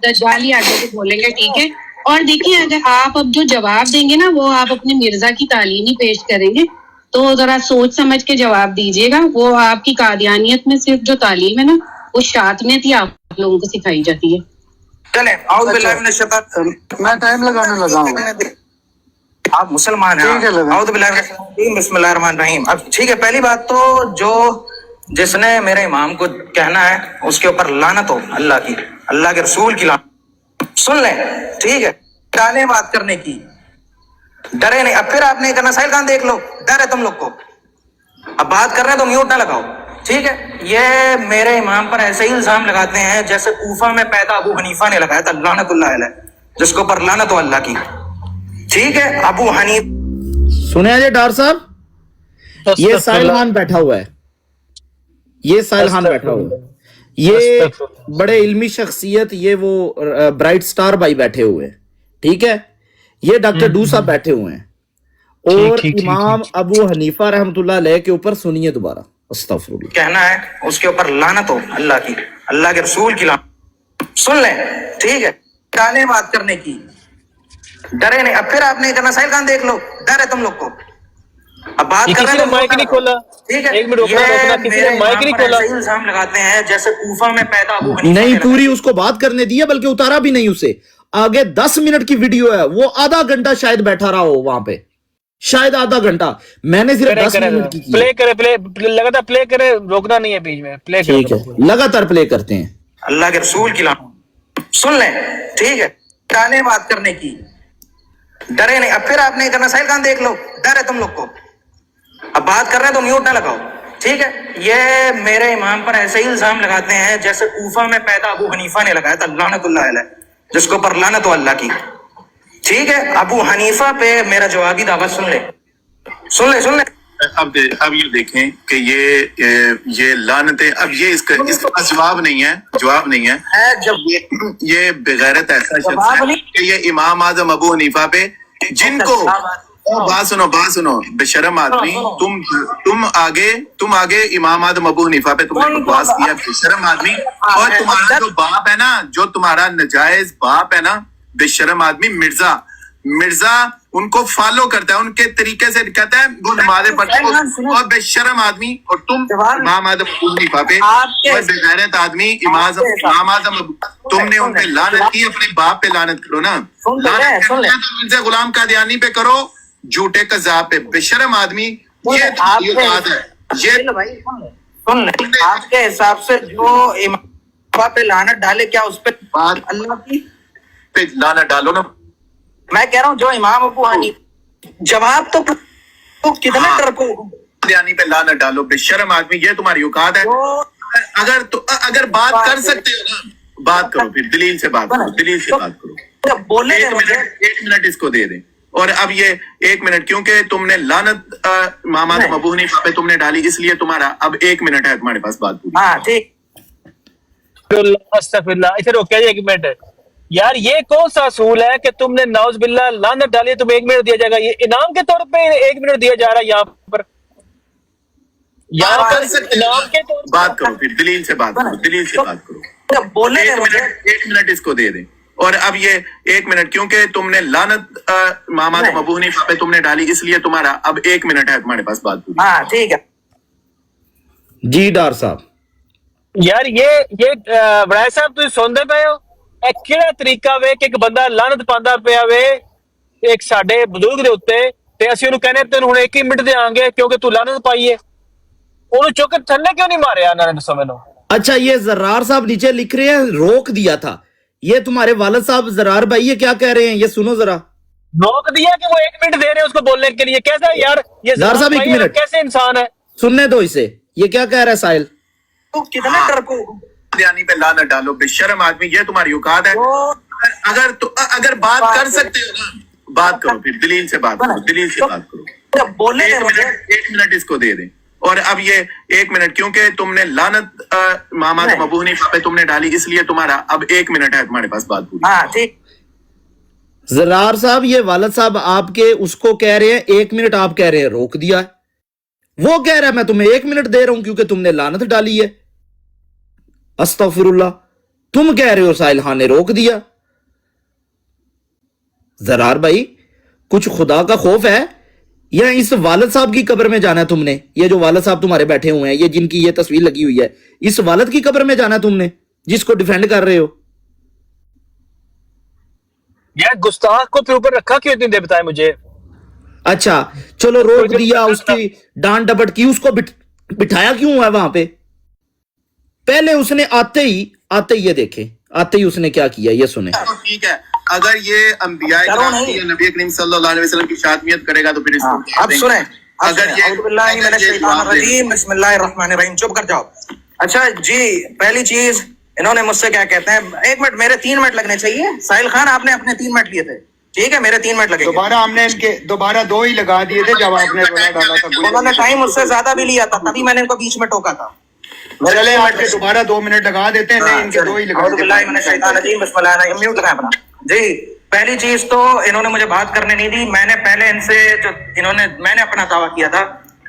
Speaker 7: दज्जाल ही आगे से बोलेंगे, ठीक है। और देखिए अगर आप अब जो जवाब देंगे ना वो आप अपने मिर्जा की तालीम ही पेश करेंगे, तो जरा सोच समझ के जवाब दीजिएगा। वो आपकी कादियानियत में सिर्फ जो तालीम है ना वो शातमियत ही आप लोगों को सिखाई जाती है।
Speaker 9: चले आउज़ बिल्लाहि मिनश शैतान।
Speaker 8: मैं टाइम लगाने लगा हूँ।
Speaker 9: आप मुसलमान हैं, आउज़ बिल्लाहि मिनश शैतान, बिस्मिल्लाहिर रहमानिर रहीम। अब ठीक है, पहली बात तो जो जिसने मेरे इमाम को कहना है उसके ऊपर लानत हो, अल्लाह की, अल्लाह के रसूल की लानत। सुन ले, ठीक है। डाले बात करने की, डरे नहीं। अब फिर आपने करना, साहिल खान देख लो, डर है तुम लोग को। अब बात कर रहे हैं तो म्यूट ना लगाओ, ठीक है। ये मेरे इमाम पर ऐसे ही इल्जाम लगाते हैं जैसे कूफा में पैदा अबू हनीफा ने लगाया था, लानतुल्लाह अलैह, जिसके ऊपर लानत हो अल्लाह की, ठीक है। अबू हनीफ
Speaker 6: सुने जी डार साहब, ये साहिल खान बैठा हुआ है, ये साहिल खान बैठा हुआ है, ये बड़े इल्मी शख्सियत, ये वो ब्राइट स्टार भाई बैठे हुए हैं, ٹھیک ہے, یہ ڈاکٹر ڈو صاحب بیٹھے ہوئے ہیں, اور امام ابو حنیفہ رحمۃ اللہ علیہ کے اوپر سنیے دوبارہ. استغفر اللہ.
Speaker 9: کہنا ہے اس کے اوپر لعنت ہو اللہ کی, اللہ کے رسول کی لعنت. سن لیں, ٹھیک ہے, ٹالے بات کرنے کی, ڈرے نہیں. اب پھر آپ نے کرنا, ساحل خان دیکھ لو, ڈر ہے تم لوگ کو. اب بات کر رہے ہیں,
Speaker 5: مائک نہیں کھولا,
Speaker 9: ٹھیک ہے,
Speaker 5: ایک منٹ رکنا, کسی نے مائک نہیں کھولا.
Speaker 9: الزام لگاتے ہیں جیسے کوفہ میں پیدا ابو حنیفہ
Speaker 6: نہیں, پوری اس کو بات کرنے دیا, بلکہ اتارا بھی نہیں اسے. آگے 10 منٹ کی ویڈیو ہے, وہ آدھا گھنٹہ شاید بیٹھا رہا ہو وہاں پہ, شاید آدھا گھنٹہ. میں نے صرف 10 منٹ کی
Speaker 5: پلے کرے, پلے لگاتار پلے کرے, روکنا نہیں ہے بیچ میں, پلے کرے.
Speaker 6: ٹھیک ہے, لگاتار پلے کرتے ہیں.
Speaker 9: اللہ کے رسول کی لعنت. سن لیں, ٹھیک ہے, ٹالے بات کرنے کی, ڈرے نہیں. اب پھر آپ نے کرنا, ساحل خان دیکھ لو, ڈر ہے تم لوگ کو. اب بات کر رہے ہیں تو میوٹ نہ لگاؤ, ٹھیک ہے. یہ میرے امام پر ایسے ہی الزام لگاتے ہیں جیسے کوفہ میں پیدا ابو حنیفہ نے لگایا تھا, لعنت اللہ علیہ, جس کو پر لعنت ہو اللہ کی. ٹھیک ہے, ابو حنیفہ پہ میرا جوابی دعویٰ سن لیں, سن لیں, سن لیں.
Speaker 10: اب یہ دیکھیں کہ یہ لعنتیں, اب یہ اس کا جواب نہیں ہے. جب یہ بغیرت ایسا شخص ہے کہ یہ امام اعظم ابو حنیفہ پہ, جن کو بات سنو بے شرم آدمی, تم آگے امام اعظم ابو حنیفہ پہ تم نے بکواس کیا, بے شرم آدمی. اور تمہارا جو باپ ہے نا, جو تمہارا نجائز باپ ہے نا, بے شرم آدمی, مرزا ان کو فالو کرتا ہے, ان کے طریقے سے کہتا ہے وہ نمازیں پڑھتے ہیں, اور بے شرم آدمی. اور تم امام اعظم ابو حنیفہ پہ, اور بغیرت آدمی امام اعظم, تم نے ان پہ لعنت کی, اپنے باپ پہ لعنت کرو نا. لعنت کرنا ہے تو مرزا غلام قادیانی پہ کرو, جھوٹے قذاب پہ, بے شرم آدمی. یہ بات ہے,
Speaker 9: آپ کے حساب سے جو امام پہ لعنت ڈالے, کیا اس پہ اللہ کی
Speaker 10: پہ لعنت ڈالو نا.
Speaker 9: میں کہہ رہا ہوں جو امام ابو حنیفہ, جواب تو کتنے ڈرپوک
Speaker 10: قادیانی پہ لعنت ڈالو, بے شرم آدمی. یہ تمہاری اوقات ہے. اگر بات کر سکتے ہو نا, بات کرو, پھر دلیل سے بات کرو. بولے ایک منٹ اس کو دے دیں. اور اب یہ 1 منٹ, کیونکہ تم نے لعنت امام اعظم ابو حنیفہ پہ تم نے ڈالی, اس لیے تمہارا اب 1 منٹ ہے تمہارے پاس بات پوری.
Speaker 9: ہاں ٹھیک.
Speaker 5: استغفر اللہ. اسے روکے 1 منٹ یار, یہ کون سا اصول ہے کہ تم نے نعوذ باللہ لعنت ڈالی, تمہیں 1 منٹ دیا جائے گا؟ یہ انعام کے طور پہ 1 منٹ دیا جا رہا ہے یہاں پر. انعام کے طور
Speaker 10: بات کرو, پھر دلیل سے بات کرو.
Speaker 9: بولے
Speaker 10: 1 منٹ اس کو دے دیں. اور اب یہ 1 منٹ, کیونکہ تم نے لعنت امام اعظم ابو حنیفہ پہ تم نے ڈالی, اس لیے تمہارا اب 1 منٹ ہے تمہارے پاس بات پوری.
Speaker 9: ہاں ٹھیک ہے.
Speaker 6: جی ڈار صاحب.
Speaker 5: یار یہ برائے صاحب تھی سنتے پے ہو, کہڑا طریقہ وے کہ ایک بندہ لعنت پاندا پیا وے ایک ساڈے بزرگ دے اوتے, تے اسی اونوں کہنے تینوں ہن 1 منٹ دیاں گے کیونکہ تو لعنت پائی ہے. اونوں چوک کے تھلے کیوں نہیں ماریا انہاں نے, دسو مینوں.
Speaker 6: اچھا, یہ زرار صاحب نیچے لکھ رہے ہیں روک دیا تھا. یہ تمہارے والد صاحب زرار بھائی یہ کیا کہہ رہے ہیں, یہ سنو ذرا.
Speaker 5: روک دیا کہ وہ 1 منٹ دے رہے ہیں اس کو بولنے کے لیے. کیسا یار یہ
Speaker 6: زرار صاحب 1 منٹ,
Speaker 5: کیسے انسان ہے,
Speaker 6: سننے دو اسے, یہ کیا کہہ رہا ہے ساحل.
Speaker 9: کتنے ڈرپوک
Speaker 10: قادیانی پہ لعنت ڈالو, بے شرم آدمی. یہ تمہاری اوقات ہے. اگر بات کر سکتے ہو نا, بات کرو, پھر دلیل سے بات کرو.
Speaker 9: بولے
Speaker 10: 1 منٹ اس کو دے دیں. اور اب یہ 1 منٹ, کیونکہ تم نے لعنت امام اعظم ابو حنیفہ پہ تم نے ڈالی, اس لیے تمہارا اب 1 منٹ ہے تمہارے پاس بات پوری.
Speaker 9: ہاں ٹھیک.
Speaker 6: زرار صاحب, یہ والد صاحب آپ کے اس کو کہہ رہے ہیں 1 منٹ, آپ کہہ رہے ہیں روک دیا ہے. وہ کہہ رہا ہے میں تمہیں 1 منٹ دے رہا ہوں کیونکہ تم نے لعنت ڈالی ہے. استغفر اللہ. تم کہہ رہے ہو ساحل خان نے روک دیا. زرار بھائی, کچھ خدا کا خوف ہے, یا اس والد صاحب کی قبر میں جانا ہے تم نے؟ یہ جو والد صاحب تمہارے بیٹھے ہوئے ہیں, یہ جن کی یہ تصویر لگی ہوئی ہے, اس والد کی قبر میں جانا ہے تم نے جس کو ڈیفینڈ کر رہے ہو؟
Speaker 5: یار گستاخ کو اوپر رکھا کیوں اتنی دیر, بتائے مجھے.
Speaker 6: اچھا چلو, روک دیا, اس کی ڈانٹ ڈپٹ کی, اس کو بٹھایا کیوں ہے وہاں پہ؟ پہلے اس نے آتے ہی یہ دیکھیں, آتے ہی اس نے کیا کیا, یہ سنیں.
Speaker 10: ٹھیک ہے, اگر یہ انبیاء کرام کی نبی کریم صلی اللہ علیہ وسلم کی شاتمیت کرے گا تو پھر اس کو
Speaker 9: اب سنیں.
Speaker 10: اگر
Speaker 9: اعوذ باللہ من الشیطان الرجیم, بسم اللہ الرحمن الرحیم. چپ کر جاؤ. اچھا جی, پہلی چیز انہوں نے مجھ سے کیا کہتے ہیں, 1 منٹ, میرے 3 منٹ لگنے چاہیے. ساحل خان آپ نے اپنے 3 منٹ لیے تھے, ٹھیک ہے, میرے 3 منٹ لگے.
Speaker 3: دوبارہ ہم نے ان کے دوبارہ 2 ہی لگا دیے تھے جب آپ نے ڈالا تھا.
Speaker 9: انہوں نے ٹائم مجھ سے زیادہ بھی لیا تھا, تبھی میں نے ان کو بیچ میں ٹوکا تھا.
Speaker 3: چلے آپ کے دوبارہ 2 منٹ لگا دیتے ہیں, نہیں ان کے 2 ہی لگا دیتے ہیں.
Speaker 9: میوٹ لگا اپنا. جی पहली चीज तो इन्होंने मुझे बात करने नहीं दी। मैंने पहले इनसे मैंने अपना दावा किया था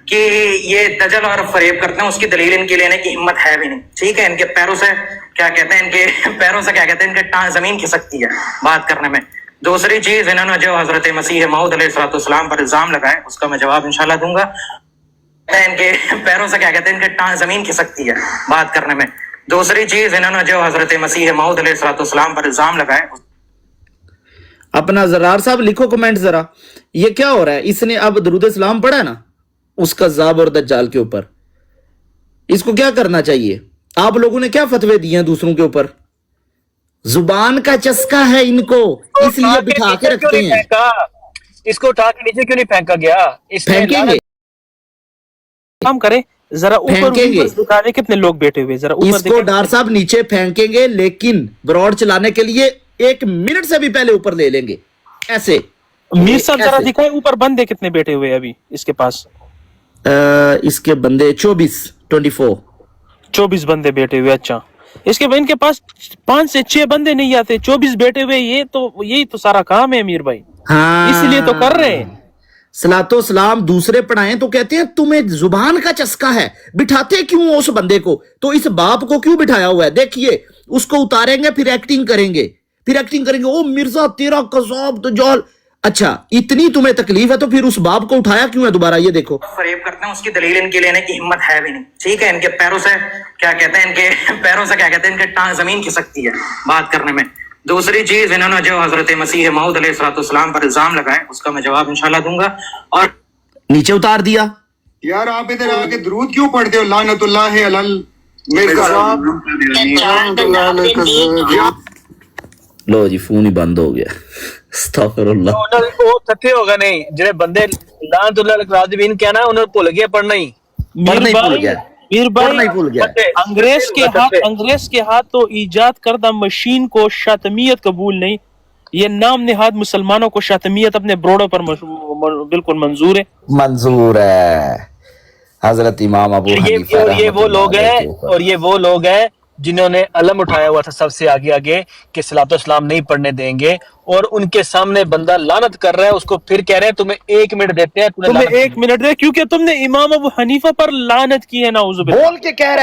Speaker 9: कि ये दजल और फरेब करते हैं, उसकी दलील इनकी लेने की हिम्मत है भी नहीं, ठीक है। इनके पैरों से क्या कहते हैं, इनके टांग जमीन खिसकती है बात करने में। दूसरी चीज, इन्होंने जो हजरत मसीह मऊद अलैहिस्सलाम पर इल्जाम लगाए उसका मैं जवाब इंशाल्लाह दूंगा। इनके पैरों से क्या कहते हैं, इनके टांग जमीन खिसकती है बात करने में। दूसरी चीज, इन्होंने जो हजरत मसीह मऊद अलैहिस्सलाम पर इल्जाम लगाए।
Speaker 6: अपना जरार साहब लिखो कमेंट जरा, ये क्या हो रहा है? इसने अब दरूद सलाम पढ़ा ना उसका ज़ाब और दज्जाल के ऊपर, इसको क्या करना चाहिए? आप लोगों ने क्या फतवे दिए हैं दूसरों के ऊपर? जुबान का चस्का है इनको, इसलिए बिठा के रखते हैं।
Speaker 5: इसको उठा के नीचे क्यों नहीं फेंका गया?
Speaker 6: फेंकेंगे,
Speaker 1: काम करें जरा ऊपर दिखाने कितने लोग बैठे हुए, जरा ऊपर
Speaker 6: इसको डार साहब नीचे फेंकेंगे, लेकिन ब्रॉड चलाने के लिए 1 मिनट से भी पहले ऊपर ले लेंगे ऐसे।
Speaker 1: मीर साहब जरा दिखाए ऊपर बंदे कितने बैठे हुए अभी इसके पास।
Speaker 6: इसके बंदे 24
Speaker 1: बंदे बैठे हुए। अच्छा, इनके पास 5 से 6 बंदे नहीं आते, 24 बैठे हुए। यही तो सारा काम है अमीर भाई।
Speaker 6: हाँ,
Speaker 1: इसलिए तो कर रहे हैं।
Speaker 6: सलातो सलाम दूसरे पढ़ाएं तो कहते हैं तुम्हें जुबान का चस्का है, बिठाते क्यों उस बंदे को? तो इस बाप को क्यों बिठाया हुआ है? देखिए, उसको उतारेंगे फिर एक्टिंग करेंगे ओ मिर्जा तेरा कज़ाब दज्जाल। अच्छा, इतनी तुम्हें तकलीफ है तो फिर उस बाप को उठाया क्यों है दोबारा? ये देखो,
Speaker 9: फरेब करते हैं, उसकी दलील इनकी लेने की हिम्मत है भी नहीं, ठीक है। इनके पैरों से क्या कहते हैं, इनके टांग जमीन खिसकती है बात करने में। दूसरी चीज, इन्होंने जो हजरत मसीह मऊद अलैहिस्सलाम पर इल्जाम लगाए उसका मैं जवाब इंशाल्लाह दूंगा। और
Speaker 6: नीचे उतार दिया।
Speaker 3: यार आप इधर आके दुरूद क्यों पढ़ते हो? लानतुल्लाह अलल
Speaker 6: लो जी, फोन ही बंद हो गया। अस्तगफिरुल्लाह।
Speaker 5: वो तथे होगा नहीं जिन्हें बंदे लानतुल्लाह अलैहि कहना उन्होंने भूल गया पढ़ना ही।
Speaker 1: मीर भाई अंग्रेज के हाथ तो इजाद करदा मशीन को शातमियत कबूल नहीं। ये नाम निहाद मुसलमानों को शातमियत अपने ब्रोडों पर बिल्कुल मंजूर है।
Speaker 2: हजरत इमाम अबू हनीफा
Speaker 5: ये वो लोग हैं जिन्होंने अलम उठाया हुआ था सबसे आगे कि सलातो सलाम नहीं पढ़ने देंगे, और उनके सामने बंदा लानत कर रहा है उसको, फिर कह रहे हैं तुम्हें 1 मिनट देते हैं, तुम्हें
Speaker 1: 1 मिनट दे क्योंकि तुमने इमाम अबू हनीफा पर लानत की है।
Speaker 6: बोल के कह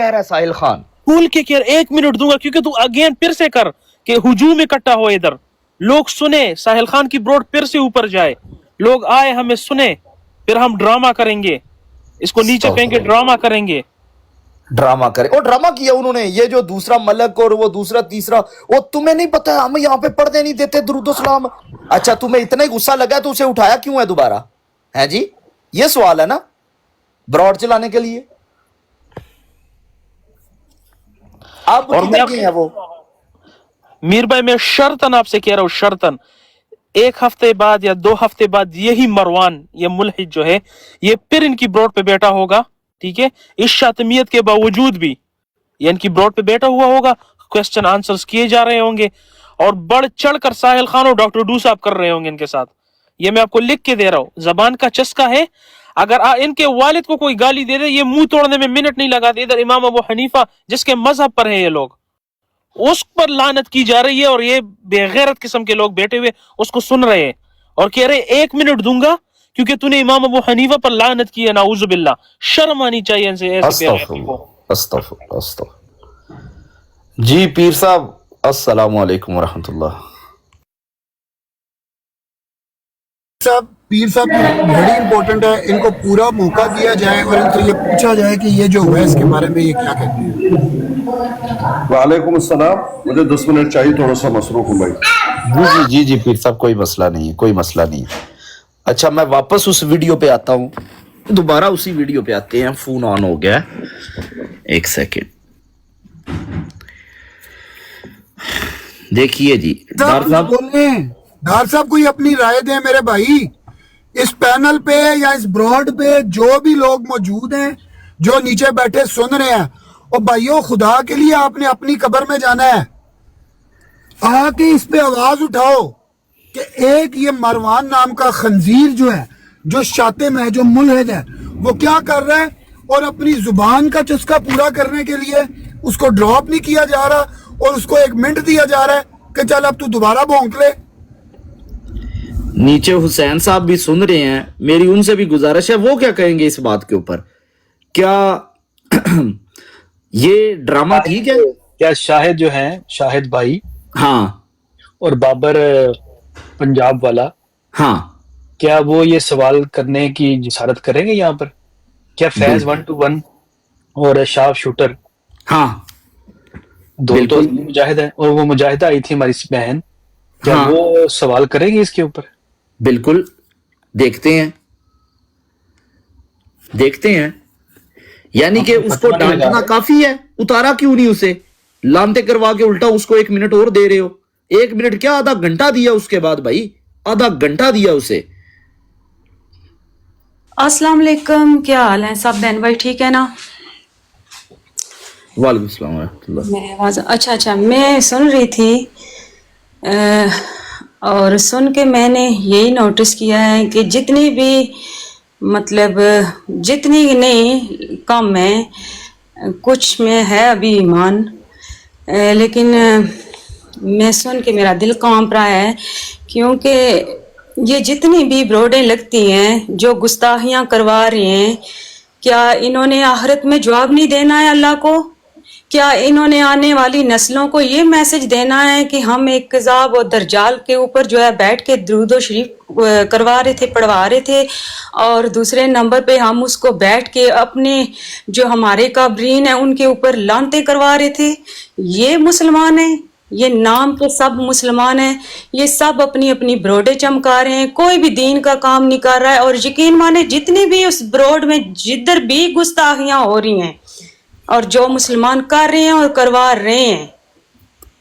Speaker 6: रहा है साहिल खान,
Speaker 1: बोल के कह रहा 1 मिनट दूंगा क्योंकि तू अगेन फिर से कर कि हुजूम इकट्ठा हो, इधर लोग सुने, साहिल खान की ब्रोड फिर से ऊपर जाए, लोग आए हमें सुने, फिर हम ड्रामा करेंगे, इसको नीचे फेंके ड्रामा करेंगे।
Speaker 6: ड्रामा करे और ड्रामा किया उन्होंने। ये जो दूसरा मलक और वो दूसरा तीसरा, वो तुम्हें नहीं पता हम यहाँ पे पढ़ने नहीं देते दुरूद सलाम। अच्छा, तुम्हें इतना ही गुस्सा लगा तो उसे उठाया क्यों है दोबारा? है जी, ये सवाल है ना ब्रॉड चलाने के लिए। अब है वो
Speaker 1: मीर भाई, मैं शर्तन आपसे कह रहा हूँ, शर्तन 1 हफ्ते बाद या 2 हफ्ते बाद यही मरवान, ये मुल्हिद जो है, ये फिर इनकी ब्रॉड पे बैठा होगा, ठीक है। इस शातमियत के बावजूद भी ये इनकी ब्रॉड पे बैठा हुआ होगा, क्वेश्चन आंसर्स किए जा रहे होंगे और बढ़ चढ़ कर साहिल खान और डॉक्टर डू साहब कर रहे होंगे इनके साथ। ये मैं आपको लिख के दे रहा हूँ, जबान का चस्का है। अगर इनके वालिद को कोई गाली दे दे, ये मुंह तोड़ने में मिनट नहीं लगाते। इधर इमाम अबू हनीफा जिसके मजहब पर है ये लोग, उस पर लानत की जा रही है, और ये बेगैरत किस्म के लोग बैठे हुए उसको सुन रहे हैं और कह रहे 1 मिनट दूंगा क्योंकि तूने इमाम अबू हनीफा पर लानत की है। नाउज़ु बिल्लाह, शर्म आनी चाहिए इनसे ऐसे
Speaker 2: अस्तगफिरुल्लाह। जी पीर साहब, अस्सलामु अलैकुम वरहमतुल्लाह।
Speaker 3: साहब, पीर साहब बड़ी इंपॉर्टेंट है, इनको पूरा मौका दिया जाए और इनसे ये पूछा जाए कि ये जो हुआ है इसके बारे में ये क्या कहते हैं।
Speaker 11: वालेकुम अस्सलाम, मुझे 10 मिनट चाहिए, थोड़ा सा मसरूफ हूँ भाई।
Speaker 2: जी पीर साहब, कोई मसला नहीं है। अच्छा, मैं वापस उस वीडियो पे आता हूँ,
Speaker 6: दोबारा उसी वीडियो पे आते हैं। फोन ऑन हो गया, 1 सेकेंड देखिए जी।
Speaker 3: डार साहब कोई अपनी राय दें मेरे भाई, इस पैनल पे या इस ब्रॉड पे जो भी लोग मौजूद हैं, जो नीचे बैठे सुन रहे हैं, और भाइयों खुदा के लिए आपने अपनी कब्र में जाना है, आके इस पे आवाज उठाओ कि एक ये मरवान नाम का खंजीर जो है, जो शातिम है, जो मुल्हिद है, वो क्या कर रहा है, और अपनी जुबान का चस्का पूरा करने के लिए उसको ड्रॉप नहीं किया जा रहा और उसको 1 मिनट दिया जा रहा है। कि चल अब तू दोबारा भौंक ले।
Speaker 6: नीचे हुसैन साहब भी सुन रहे हैं, मेरी उनसे भी गुजारिश है, वो क्या कहेंगे इस बात के ऊपर? क्या ये ड्रामा ठीक है?
Speaker 5: क्या शाहिद जो है, शाहिद भाई
Speaker 6: हाँ,
Speaker 5: और बाबर पंजाब वाला,
Speaker 6: हाँ,
Speaker 5: क्या वो ये सवाल करने की जिसारत करेंगे यहाँ पर? क्या फैज 121 और शार्प शूटर,
Speaker 6: हाँ,
Speaker 5: दो तो मुजाहिद है, और वो मुजाहिदा आई थी हमारी बहन, क्या
Speaker 6: हाँ,
Speaker 5: वो सवाल करेंगे इसके ऊपर?
Speaker 6: बिल्कुल, देखते हैं, देखते हैं। यानी कि उसको डांटना काफी है, उतारा क्यों नहीं उसे? लानते करवा के उल्टा उसको 1 मिनट और दे रहे हो। 1 मिनट क्या, आधा घंटा दिया उसके बाद भाई, आधा घंटा दिया उसे।
Speaker 12: अस्सलाम वालेकुम, क्या हाल है सब बहन भाई, ठीक है ना?
Speaker 6: वालेकुम अस्सलाम रहमतुल्लाह।
Speaker 12: मैं आवाज अच्छा, मैं सुन रही थी और सुन के मैंने यही नोटिस किया है कि जितनी भी मतलब जितनी नहीं कम है, कुछ में है अभी ईमान, लेकिन मैं सुन के मेरा दिल कांप रहा है, क्योंकि ये जितनी भी ब्रोडें लगती हैं जो गुस्ताखियां करवा रहे हैं, क्या इन्होंने आखिरत में जवाब नहीं देना है अल्लाह को? क्या इन्होंने आने वाली नस्लों को ये मैसेज देना है कि हम एक कज़ाब और दज्जाल के ऊपर जो है बैठ के दुरूद शरीफ करवा रहे थे, पढ़वा रहे थे, और दूसरे नंबर पे हम उसको बैठ के अपने जो हमारे काबरीन है उनके ऊपर लानते करवा रहे थे? ये मुसलमान हैं, ये नाम के सब मुसलमान हैं, ये सब अपनी अपनी ब्रोडे चमका रहे हैं, कोई भी दीन का काम नहीं कर रहा है। और यकीन माने जितनी भी उस ब्रोड में जिधर भी गुस्ताखियां हो रही हैं और जो मुसलमान कर रहे हैं और करवा रहे हैं,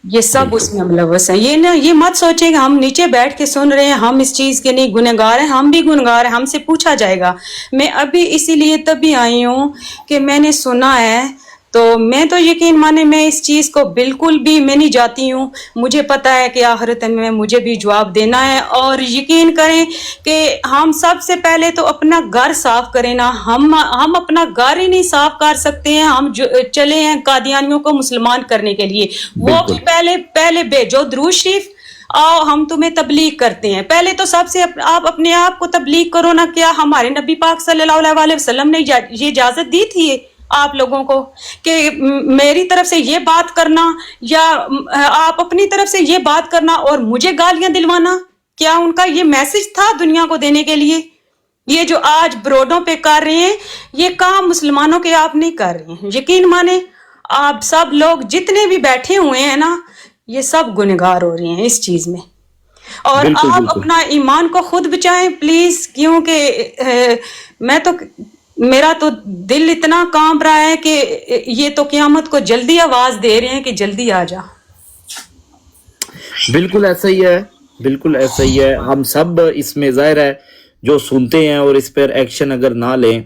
Speaker 12: ये सब उसमें मुलव्वस है। ये मत सोचे कि हम नीचे बैठ के सुन रहे हैं, हम इस चीज के नहीं गुनहगार हैं, हम भी गुनहगार हैं, हमसे पूछा जाएगा। मैं अभी इसीलिए तभी आई हूँ कि मैंने सुना है, तो मैं तो यकीन माने मैं इस चीज को बिल्कुल भी मैं नहीं जाती हूँ। मुझे पता है कि आखिरत में मुझे भी जवाब देना है, और यकीन करें कि हम सबसे पहले तो अपना घर साफ करें ना। हम अपना घर ही नहीं साफ कर सकते हैं, हम चले हैं कादियानियों को मुसलमान करने के लिए। वो भी पहले भेजो दुरूद शरीफ, आओ हम तुम्हें तबलीग करते हैं। पहले तो सबसे आप अपने आप को तबलीग करो ना। क्या हमारे नबी पाक सल्लल्लाहु अलैहि वसल्लम ने ये इजाजत दी थी आप लोगों को कि मेरी तरफ से ये बात करना या आप अपनी तरफ से ये बात करना और मुझे गालियां दिलवाना? क्या उनका ये मैसेज था दुनिया को देने के लिए? ये जो आज ब्रोडों पे कर रहे हैं, ये काम मुसलमानों के आप नहीं कर रहे हैं। यकीन माने आप सब लोग जितने भी बैठे हुए हैं ना, ये सब गुनहगार हो रहे हैं इस चीज में। और आप अपना ईमान को खुद बचाएं प्लीज, क्योंकि मेरा तो दिल इतना कांप रहा है कि ये तो क़यामत को जल्दी आवाज दे रहे हैं कि जल्दी आ जा।
Speaker 6: बिल्कुल ऐसा ही है, बिल्कुल ऐसा ही है। हम सब इसमें जाहिर है जो सुनते हैं और इस पर एक्शन अगर ना लें,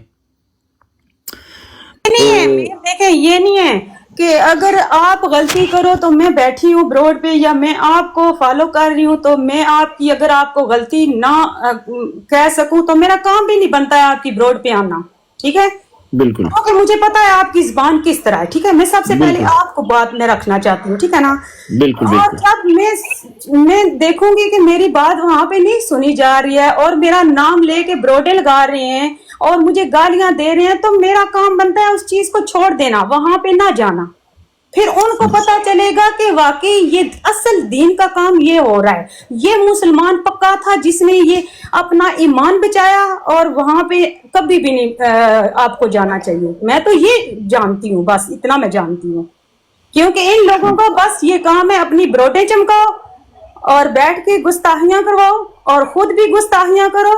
Speaker 12: नहीं है देखें, ये नहीं है कि अगर आप गलती करो तो मैं बैठी हूँ ब्रोड पे या मैं आपको फॉलो कर रही हूँ तो मैं आपकी अगर आपको गलती ना कह सकूं तो मेरा काम भी नहीं बनता है आपकी ब्रोड पे आना, ठीक है?
Speaker 6: बिल्कुल,
Speaker 12: क्योंकि मुझे पता है आपकी जुबान किस तरह है, ठीक है? मैं सबसे पहले आपको बात में रखना चाहती हूँ, ठीक है ना?
Speaker 6: बिल्कुल,
Speaker 12: और जब मैं देखूंगी कि मेरी बात वहां पे नहीं सुनी जा रही है और मेरा नाम लेके ब्रोडे लगा रहे हैं और मुझे गालियां दे रहे हैं, तो मेरा काम बनता है उस चीज को छोड़ देना, वहां पे ना जाना। फिर उनको पता चलेगा कि वाकई ये असल दीन का काम ये हो रहा है। ये मुसलमान पक्का था जिसने ये अपना ईमान बचाया, और वहां पे कभी भी नहीं आपको जाना चाहिए। मैं तो ये जानती हूँ, बस इतना मैं जानती हूँ, क्योंकि इन लोगों का बस ये काम है अपनी ब्रोटें चमकाओ और बैठ के गुस्ताखियां करवाओ और खुद भी गुस्ताखियां करो।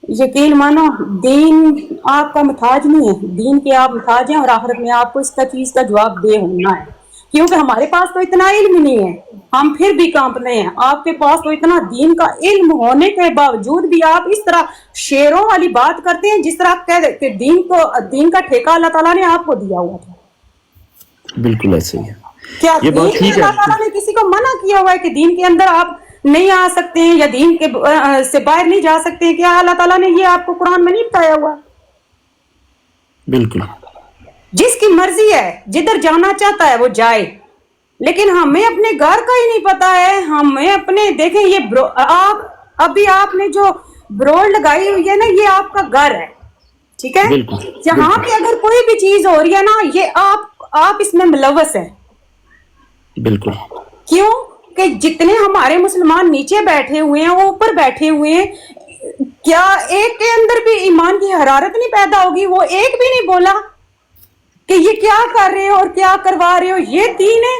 Speaker 12: यकीन मानो दीन आपका मुताज नहीं है, दीन के आप मुताज हैं और आखिरत में आपको इसका चीज का जवाब दे होना है, क्योंकि हमारे पास तो इतना इल्म नहीं है, हम फिर भी कांप रहे हैं। आपके पास तो इतना दीन का इल्म होने के बावजूद भी आप इस तरह शेरों वाली बात करते हैं, जिस तरह कह देते दीन का ठेका अल्लाह ताला ने आपको दिया हुआ था।
Speaker 6: बिल्कुल ऐसे ही है।
Speaker 12: क्या
Speaker 6: ये बात ठीक है,
Speaker 12: अल्लाह ताला ने किसी को मना किया हुआ है कि दीन के अंदर आप नहीं आ सकते हैं या दीन के से बाहर नहीं जा सकते हैं? क्या अल्लाह ताला ने ये आपको कुरान में नहीं बताया हुआ?
Speaker 6: बिल्कुल,
Speaker 12: जिसकी मर्जी है जिधर जाना चाहता है वो जाए, लेकिन हमें अपने घर का ही नहीं पता है। हमें अपने देखें ये आप अभी आपने जो ब्रोड लगाई हुई है ना, ये आपका घर है, ठीक है। जहाँ पे अगर कोई भी चीज हो रही है ना, ये आप इसमें मुलव्वस है।
Speaker 6: बिल्कुल।
Speaker 12: क्यों कि जितने हमारे मुसलमान नीचे बैठे हुए हैं, वो ऊपर बैठे हुए हैं, क्या एक के अंदर भी ईमान की हरारत नहीं पैदा होगी? वो एक भी नहीं बोला कि ये क्या कर रहे हो और क्या करवा रहे हो। ये दीन है,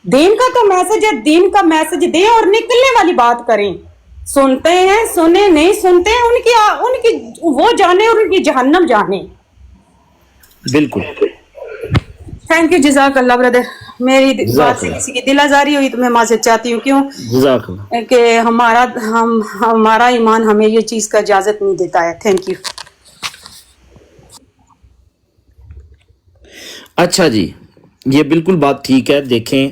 Speaker 12: दीन का तो मैसेज है, दीन का मैसेज दें और निकलने वाली बात करें। सुनते हैं सुने, नहीं सुनते हैं उनकी वो जाने और उनकी जहन्नम जाने।
Speaker 6: बिल्कुल।
Speaker 12: थैंक यू, जज़ाक अल्लाह ब्रदर। मेरी बात से किसी की दिल आजारी हुई तो मैं मां से चाहती हूँ क्यों कि हमारा ईमान हमें ये चीज का इजाजत नहीं देता है। Thank you.
Speaker 6: अच्छा जी, ये बिल्कुल बात ठीक है। देखें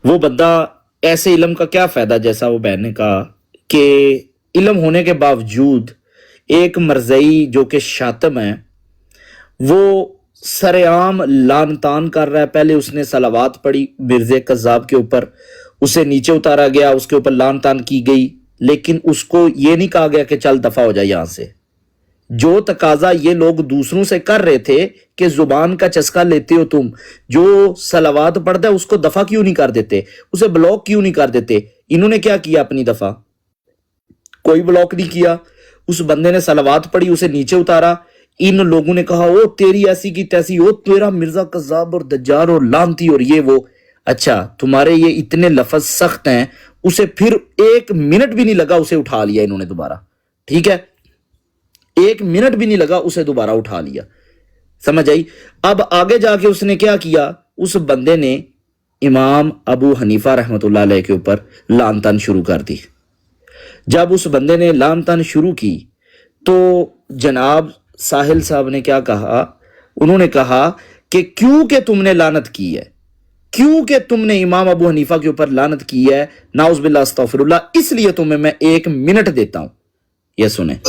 Speaker 6: वो बंदा ऐसे इल्म का क्या फायदा, जैसा वो बहन ने कहा कि इल्म होने के बावजूद एक मरज़ई जो कि शातम है वो सरेआम लानतान कर रहा है। पहले उसने सलावात पढ़ी मिर्ज़े कज़्ज़ाब के ऊपर, उसे नीचे उतारा गया, उसके ऊपर लानतान की गई, लेकिन उसको ये नहीं कहा गया कि चल दफा हो जाए यहां से। जो तकाजा ये लोग दूसरों से कर रहे थे कि जुबान का चस्का लेते हो तुम, जो सलावात पढ़ता है उसको दफा क्यों नहीं कर देते, उसे ब्लॉक क्यों नहीं कर देते। इन्होंने क्या किया, अपनी दफा कोई ब्लॉक नहीं किया। उस बंदे ने सलावात पढ़ी, उसे नीचे उतारा। इन लोगों ने कहा ओ तेरी ऐसी की तैसी, ओ तेरा मिर्जा कज़्ज़ाब और दज्जाल और लानती और ये वो। अच्छा, तुम्हारे ये इतने लफ्ज सख्त हैं, उसे फिर 1 मिनट भी नहीं लगा, उसे उठा लिया इन्होंने दोबारा। ठीक है, 1 मिनट भी नहीं लगा, उसे दोबारा उठा लिया। समझ आई। अब आगे जाके उसने क्या किया, उस बंदे ने इमाम अबू हनीफा रहमतुल्लाह अलैह के ऊपर लानतान शुरू कर दी। जब उस बंदे ने लानतान शुरू की तो जनाब साहिल साहब ने क्या कहा, उन्होंने कहा कि क्यों के तुमने लानत की है, क्यों के तुमने इमाम अबू हनीफा के ऊपर लानत की है, नाउज़ बिल्लाह अस्तगफिरुल्लाह, इसलिए तुम्हें मैं 1 मिनट देता हूं। ये सुने।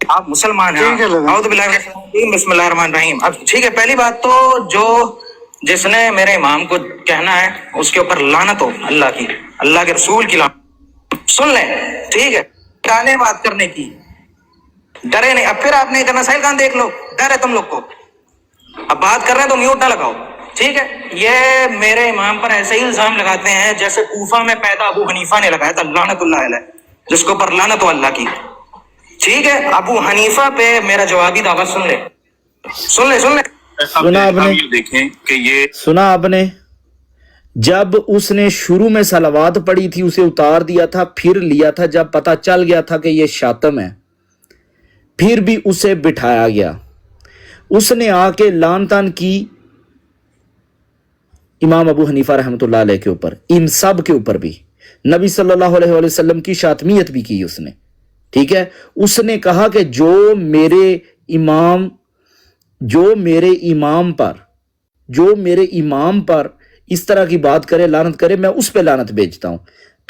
Speaker 9: आप मुसलमान हैं, बिस्मिल्लाहिर्रहमानिर्रहीम। अब ठीक है, पहली बात तो जो जिसने मेरे इमाम को कहना है उसके ऊपर लानत हो, अल्लाह की, अल्लाह के रसूल की लानत। सुन ले, ठीक है, काने बात करने की, डरे नहीं। अब फिर आपने करना, साहिल खान देख लो, डर है तुम लोग को। अब बात कर रहे हैं तो म्यूट ना लगाओ, ठीक है। ये मेरे इमाम पर ऐसे ही इल्जाम लगाते हैं जैसे कूफा में पैदा अबू हनीफा ने लगाया था, लानतुल्लाह अलैह, जिसके ऊपर लानत हो अल्लाह की। ठीक है, अबू हनीफा पे मेरा जवाबी दावा सुन ले।
Speaker 6: सुना आपने,
Speaker 10: देखें कि ये
Speaker 6: सुना आपने। जब उसने शुरू में सलावात पढ़ी थी उसे उतार दिया था, फिर लिया था जब पता चल गया था कि ये शातम है, फिर भी उसे बिठाया गया। उसने आके लानतान की इमाम अबू हनीफा रहमतुल्लाह अलैह के ऊपर, इन सब के ऊपर भी नबी सल्लल्लाहु अलैहि वसल्लम की शातमियत भी की उसने। ठीक है, उसने कहा कि जो मेरे इमाम पर इस तरह की बात करे, लानत करे, मैं उस पे लानत भेजता हूं।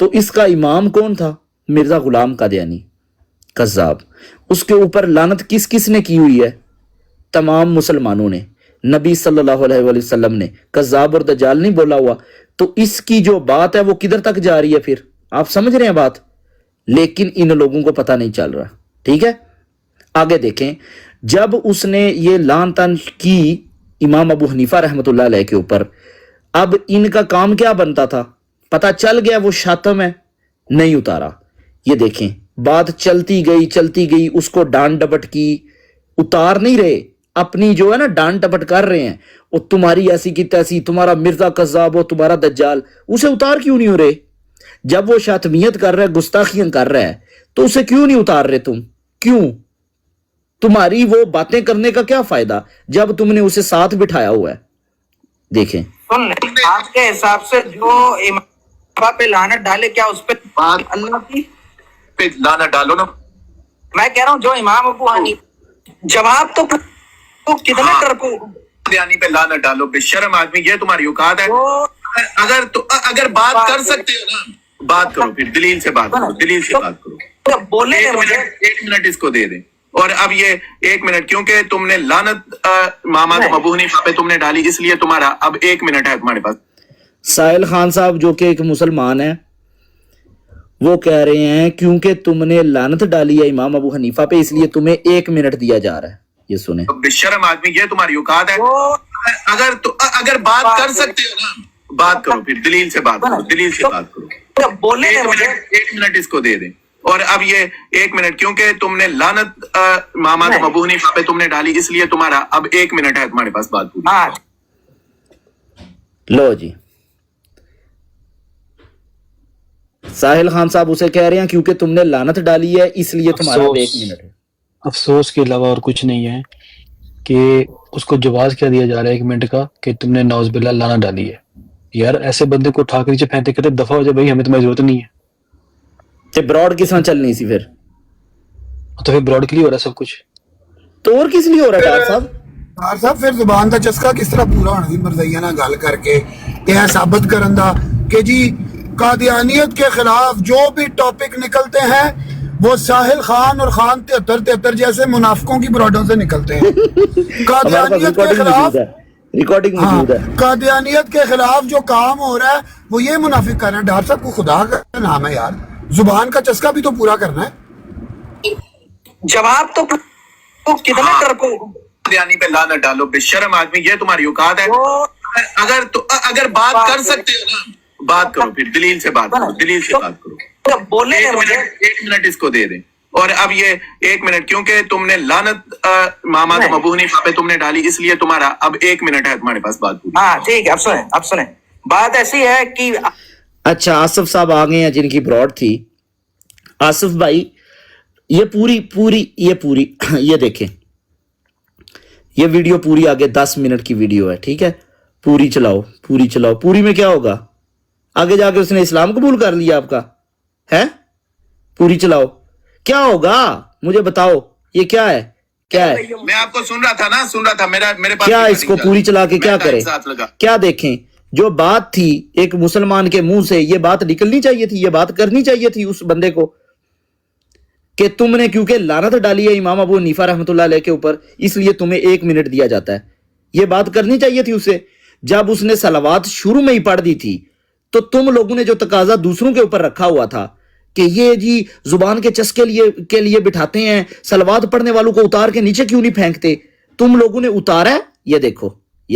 Speaker 6: तो इसका इमाम कौन था? मिर्जा गुलाम कादियानी कज़्ज़ाब। उसके ऊपर लानत किस किस ने की हुई है? तमाम मुसलमानों ने। नबी सल्लल्लाहु अलैहि वसल्लम ने कज़्ज़ाब और दज्जाल नहीं बोला हुआ। तो इसकी जो बात है वो किधर तक जा रही है फिर? आप समझ रहे हैं बात? लेकिन इन लोगों को पता नहीं चल रहा। ठीक है, आगे देखें। जब उसने ये लान तान की इमाम अबू हनीफा रहमतुल्लाह अलैह के ऊपर, अब इनका काम क्या बनता था? पता चल गया वो शातम है, नहीं उतारा। ये देखें, बात चलती गई, उसको डांट डपट की, उतार नहीं रहे, अपनी जो है ना डांट डपट कर रहे हैं। वो तुम्हारी ऐसी की तैसी, तुम्हारा मिर्जा कज़्ज़ाब हो, तुम्हारा दज्जाल, उसे उतार क्यों नहीं हो रहे? जब वो शातमियत कर रहा है, गुस्ताखियां कर रहा है, तो उसे क्यों नहीं उतार रहे तुम? क्यों? तुम्हारी वो बातें करने का क्या फायदा जब तुमने उसे साथ बिठाया हुआ है? देखें,
Speaker 9: सुन ले, आपके हिसाब से जो इमाम पे लानत डाले, क्या उस पे बात अल्लाह की
Speaker 10: पे लानत डालो ना।
Speaker 9: मैं कह रहा हूँ जो इमाम अबू हनीफा, जवाब तो कितना डरपोक
Speaker 10: यानी पे लानत डालो, बेशर्म आदमी, ये तुम्हारी औकात है? अगर बात कर सकते हो ना, बात करो, फिर दलील से बात करो, दलील से बात करो।
Speaker 9: बोले
Speaker 10: 1 मिनट इसको दे दे, اور اب یہ 1 منٹ کیونکہ تم نے لعنت امام اعظم ابو حنیفہ پہ تم نے ڈالی اس لیے تمہارا اب 1 منٹ ہے تمہارے پاس.
Speaker 6: ساحل خان صاحب جو کہ ایک مسلمان ہیں وہ کہہ رہے ہیں کیونکہ تم نے لعنت ڈالی ہے امام ابو حنیفہ پہ اس لیے تمہیں 1 منٹ دیا جا رہا ہے. یہ سنیں.
Speaker 10: بشرم آدمی یہ تمہاری اوقات ہے. اگر بات کر سکتے ہو نا بات کرو پھر دلیل سے بات کرو. دلیل سے بات کرو. بولنے 1 منٹ اس کو دے دیں. اور اب یہ 1 منٹ کیونکہ تم نے لعنت امام اعظم ابو حنیفہ پہ تم نے ڈالی اس لیے تمہارا اب 1 منٹ ہے تمہارے پاس بات کرو.
Speaker 6: لو جی ساحل خان صاحب اسے کہہ رہے ہیں کیونکہ تم نے لعنت ڈالی ہے اس لیے تمہارا 1 منٹ ہے.
Speaker 5: افسوس کے علاوہ اور کچھ نہیں ہے کہ اس کو جواز کیا دیا جا رہا ہے 1 منٹ کا کہ تم نے نعوذ باللہ لعنت ڈالی ہے. یار ایسے بندے کو اٹھا کے نیچے پھینکتے کہتے دفعہ ہو جائے بھائی ہمیں تمہاری ضرورت نہیں ہے.
Speaker 6: تو براڈ کس طرح چلنی سی پھر
Speaker 5: تو پھر براڈ کے لیے ہو رہا ہے سب کچھ
Speaker 6: تو اور کس لیے ہو رہا ہے ڈار صاحب؟
Speaker 3: ڈار صاحب پھر زبان دا چسکا کس طرح پورا ہونا سی مرزائیہ نہ گل کر کے یہ ثابت کرن دا کہ جی قادیانیت کے خلاف جو بھی ٹاپک نکلتے ہیں وہ ساحل خان اور خان 73 جیسے منافقوں کی براڈوں سے نکلتے ہیں. قادیانیت کے خلاف
Speaker 6: ریکارڈنگ موجود ہے.
Speaker 3: قادیانیت کے خلاف جو کام ہو رہا ہے وہ یہ منافق کر رہے ہیں. ڈار صاحب کو خدا کا نام ہے یار زبان کا چسکا بھی تو پورا کرنا ہے.
Speaker 9: جواب تو کتنا ڈرپو
Speaker 10: قادیانی پہ لعنت ڈالو. بشرم آدمی یہ تمہاری اوقات ہے. اگر بات کر سکتے ہو نا بات کرو پھر دلیل سے بات کرو. دلیل سے بات کرو.
Speaker 9: بولنے
Speaker 10: 1 منٹ اس کو دے دیں. اور اب یہ 1 منٹ کیونکہ تم نے لعنت امام اعظم ابو حنیفہ پہ تم نے ڈالی اس لیے تمہارا اب 1 منٹ ہے تمہارے پاس بات کرو.
Speaker 9: ہاں ٹھیک ہے. اب سنیں بات ایسی ہے کہ
Speaker 6: اچھا آصف صاحب آ گئے ہیں جن کی براڈ تھی. آصف بھائی یہ پوری یہ دیکھیں یہ ویڈیو پوری آگے 10 منٹ کی ویڈیو ہے. ٹھیک ہے پوری چلاؤ. پوری میں کیا ہوگا آگے جا کے اس نے اسلام قبول کر لیا آپ کا ہے. پوری چلاؤ کیا ہوگا مجھے بتاؤ یہ کیا ہے
Speaker 10: میں آپ کو سن رہا تھا میرے پاس
Speaker 6: کیا اس کو پوری چلا کے کیا کرے کیا دیکھیں جو بات تھی ایک مسلمان کے منہ سے یہ بات نکلنی چاہیے تھی. یہ بات کرنی چاہیے تھی اس بندے کو کہ تم نے کیونکہ لعنت ڈالی ہے امام ابو حنیفہ رحمۃ اللہ علیہ کے اوپر اس لیے تمہیں 1 منٹ دیا جاتا ہے. یہ بات کرنی چاہیے تھی اسے جب اس نے صلوات شروع میں ہی پڑھ دی تھی. تو تم لوگوں نے جو تقاضا دوسروں کے اوپر رکھا ہوا تھا کہ یہ جی زبان کے چسکے کے لیے بٹھاتے ہیں صلوات پڑھنے والوں کو اتار کے نیچے کیوں نہیں پھینکتے تم لوگوں نے اتارا ہے. یہ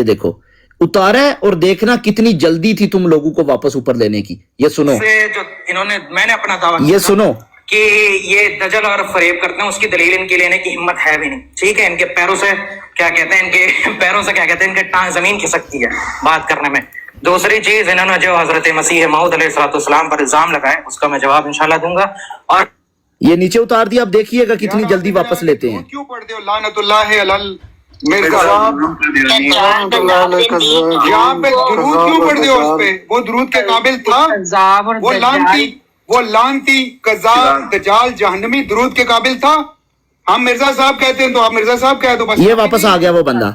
Speaker 6: دیکھو اتارا ہے اور دیکھنا کتنی جلدی تھی تم لوگوں کو واپس اوپر لینے کی. یہ سنو
Speaker 9: میں نے اپنا دعویٰ
Speaker 6: یہ سنو
Speaker 9: کہ یہ دجل اور فریب کرتے ہیں اس کی دلیل ان کی لینے کی ہمت ہے بھی نہیں. ٹھیک ہے ان کے پیروں سے کیا کہتے ہیں ان کے ٹانگ زمین کھسکتی ہے بات کرنے میں. دوسری چیز انہوں نے جو حضرت مسیح موعود علیہ السلام پر الزام لگائے اس کا میں جواب انشاءاللہ دوں گا. اور
Speaker 6: یہ نیچے اتار دیا. اب دیکھیے گا کتنی جلدی واپس لیتے ہیں.
Speaker 8: کیوں پڑھ دے لعنت اللہ علی یہاں پہ درود کیوں پڑھ دے اس پہ وہ درود کے قابل تھا وہ لعنتی قذاب دجال جہنمی درود کے قابل تھا. ہم مرزا صاحب کہتے ہیں تو آپ مرزا صاحب کہہ دو بس.
Speaker 6: یہ واپس آ گیا وہ بندہ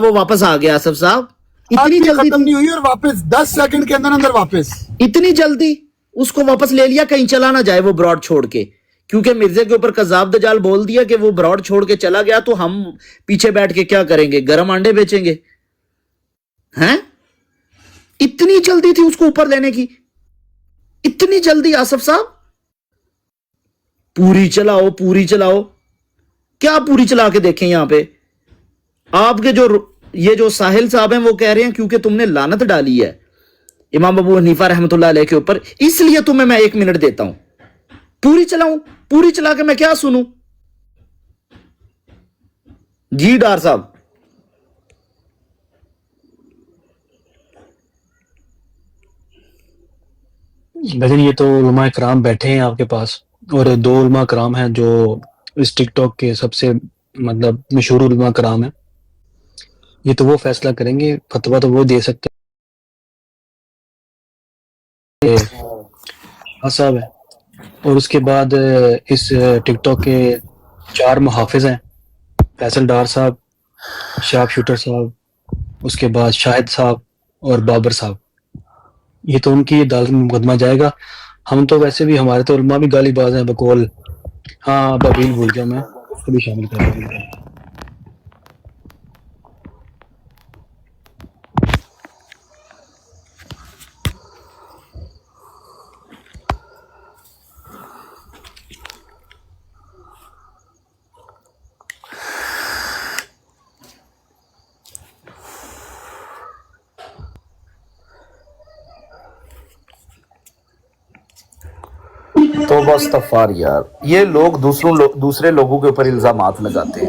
Speaker 6: وہ واپس آ گیا. آصف صاحب اتنی جلدی
Speaker 3: ختم نہیں ہوئی اور واپس 10 سیکنڈ کے اندر واپس
Speaker 6: اتنی جلدی اس کو واپس لے لیا. کہیں چلا نہ جائے وہ براڈ چھوڑ کے کیونکہ مرزے کے اوپر قذاب دجال بول دیا کہ وہ براڈ چھوڑ کے چلا گیا تو ہم پیچھے بیٹھ کے کیا کریں گے گرم انڈے بیچیں گے ہیں. اتنی جلدی تھی اس کو اوپر لینے کی اتنی جلدی. آصف صاحب پوری چلاؤ کیا پوری چلا کے دیکھیں. یہاں پہ آپ کے جو ساحل صاحب ہیں وہ کہہ رہے ہیں کیونکہ تم نے لعنت ڈالی ہے امام ابو حنیفہ رحمۃ اللہ علیہ کے اوپر اس لیے تمہیں میں 1 منٹ دیتا ہوں. پوری چلا کے میں کیا سنوں جی ڈار صاحب.
Speaker 5: لیکن یہ تو علماء کرام بیٹھے ہیں آپ کے پاس اور 2 علماء کرام ہیں جو اس ٹک ٹاک کے سب سے مطلب مشہور علماء کرام ہیں. یہ تو وہ فیصلہ کریں گے. فتویٰ تو وہ دے سکتے صاحب ہے. اور اس کے بعد اس ٹک ٹاک کے 4 محافظ ہیں فیصل ڈار صاحب شارپ شوٹر صاحب اس کے بعد شاہد صاحب اور بابر صاحب. یہ تو ان کی عدالت میں مقدمہ جائے گا. ہم تو ویسے بھی ہمارے تو علماء بھی گالی باز ہیں بقول
Speaker 13: हाँ बबील भूल गया मैं, उसको भी शामिल कर दूंगा।
Speaker 6: तो बस तफार यार, ये लोग दूसरे लोगों के ऊपर इल्जामात लगाते हैं।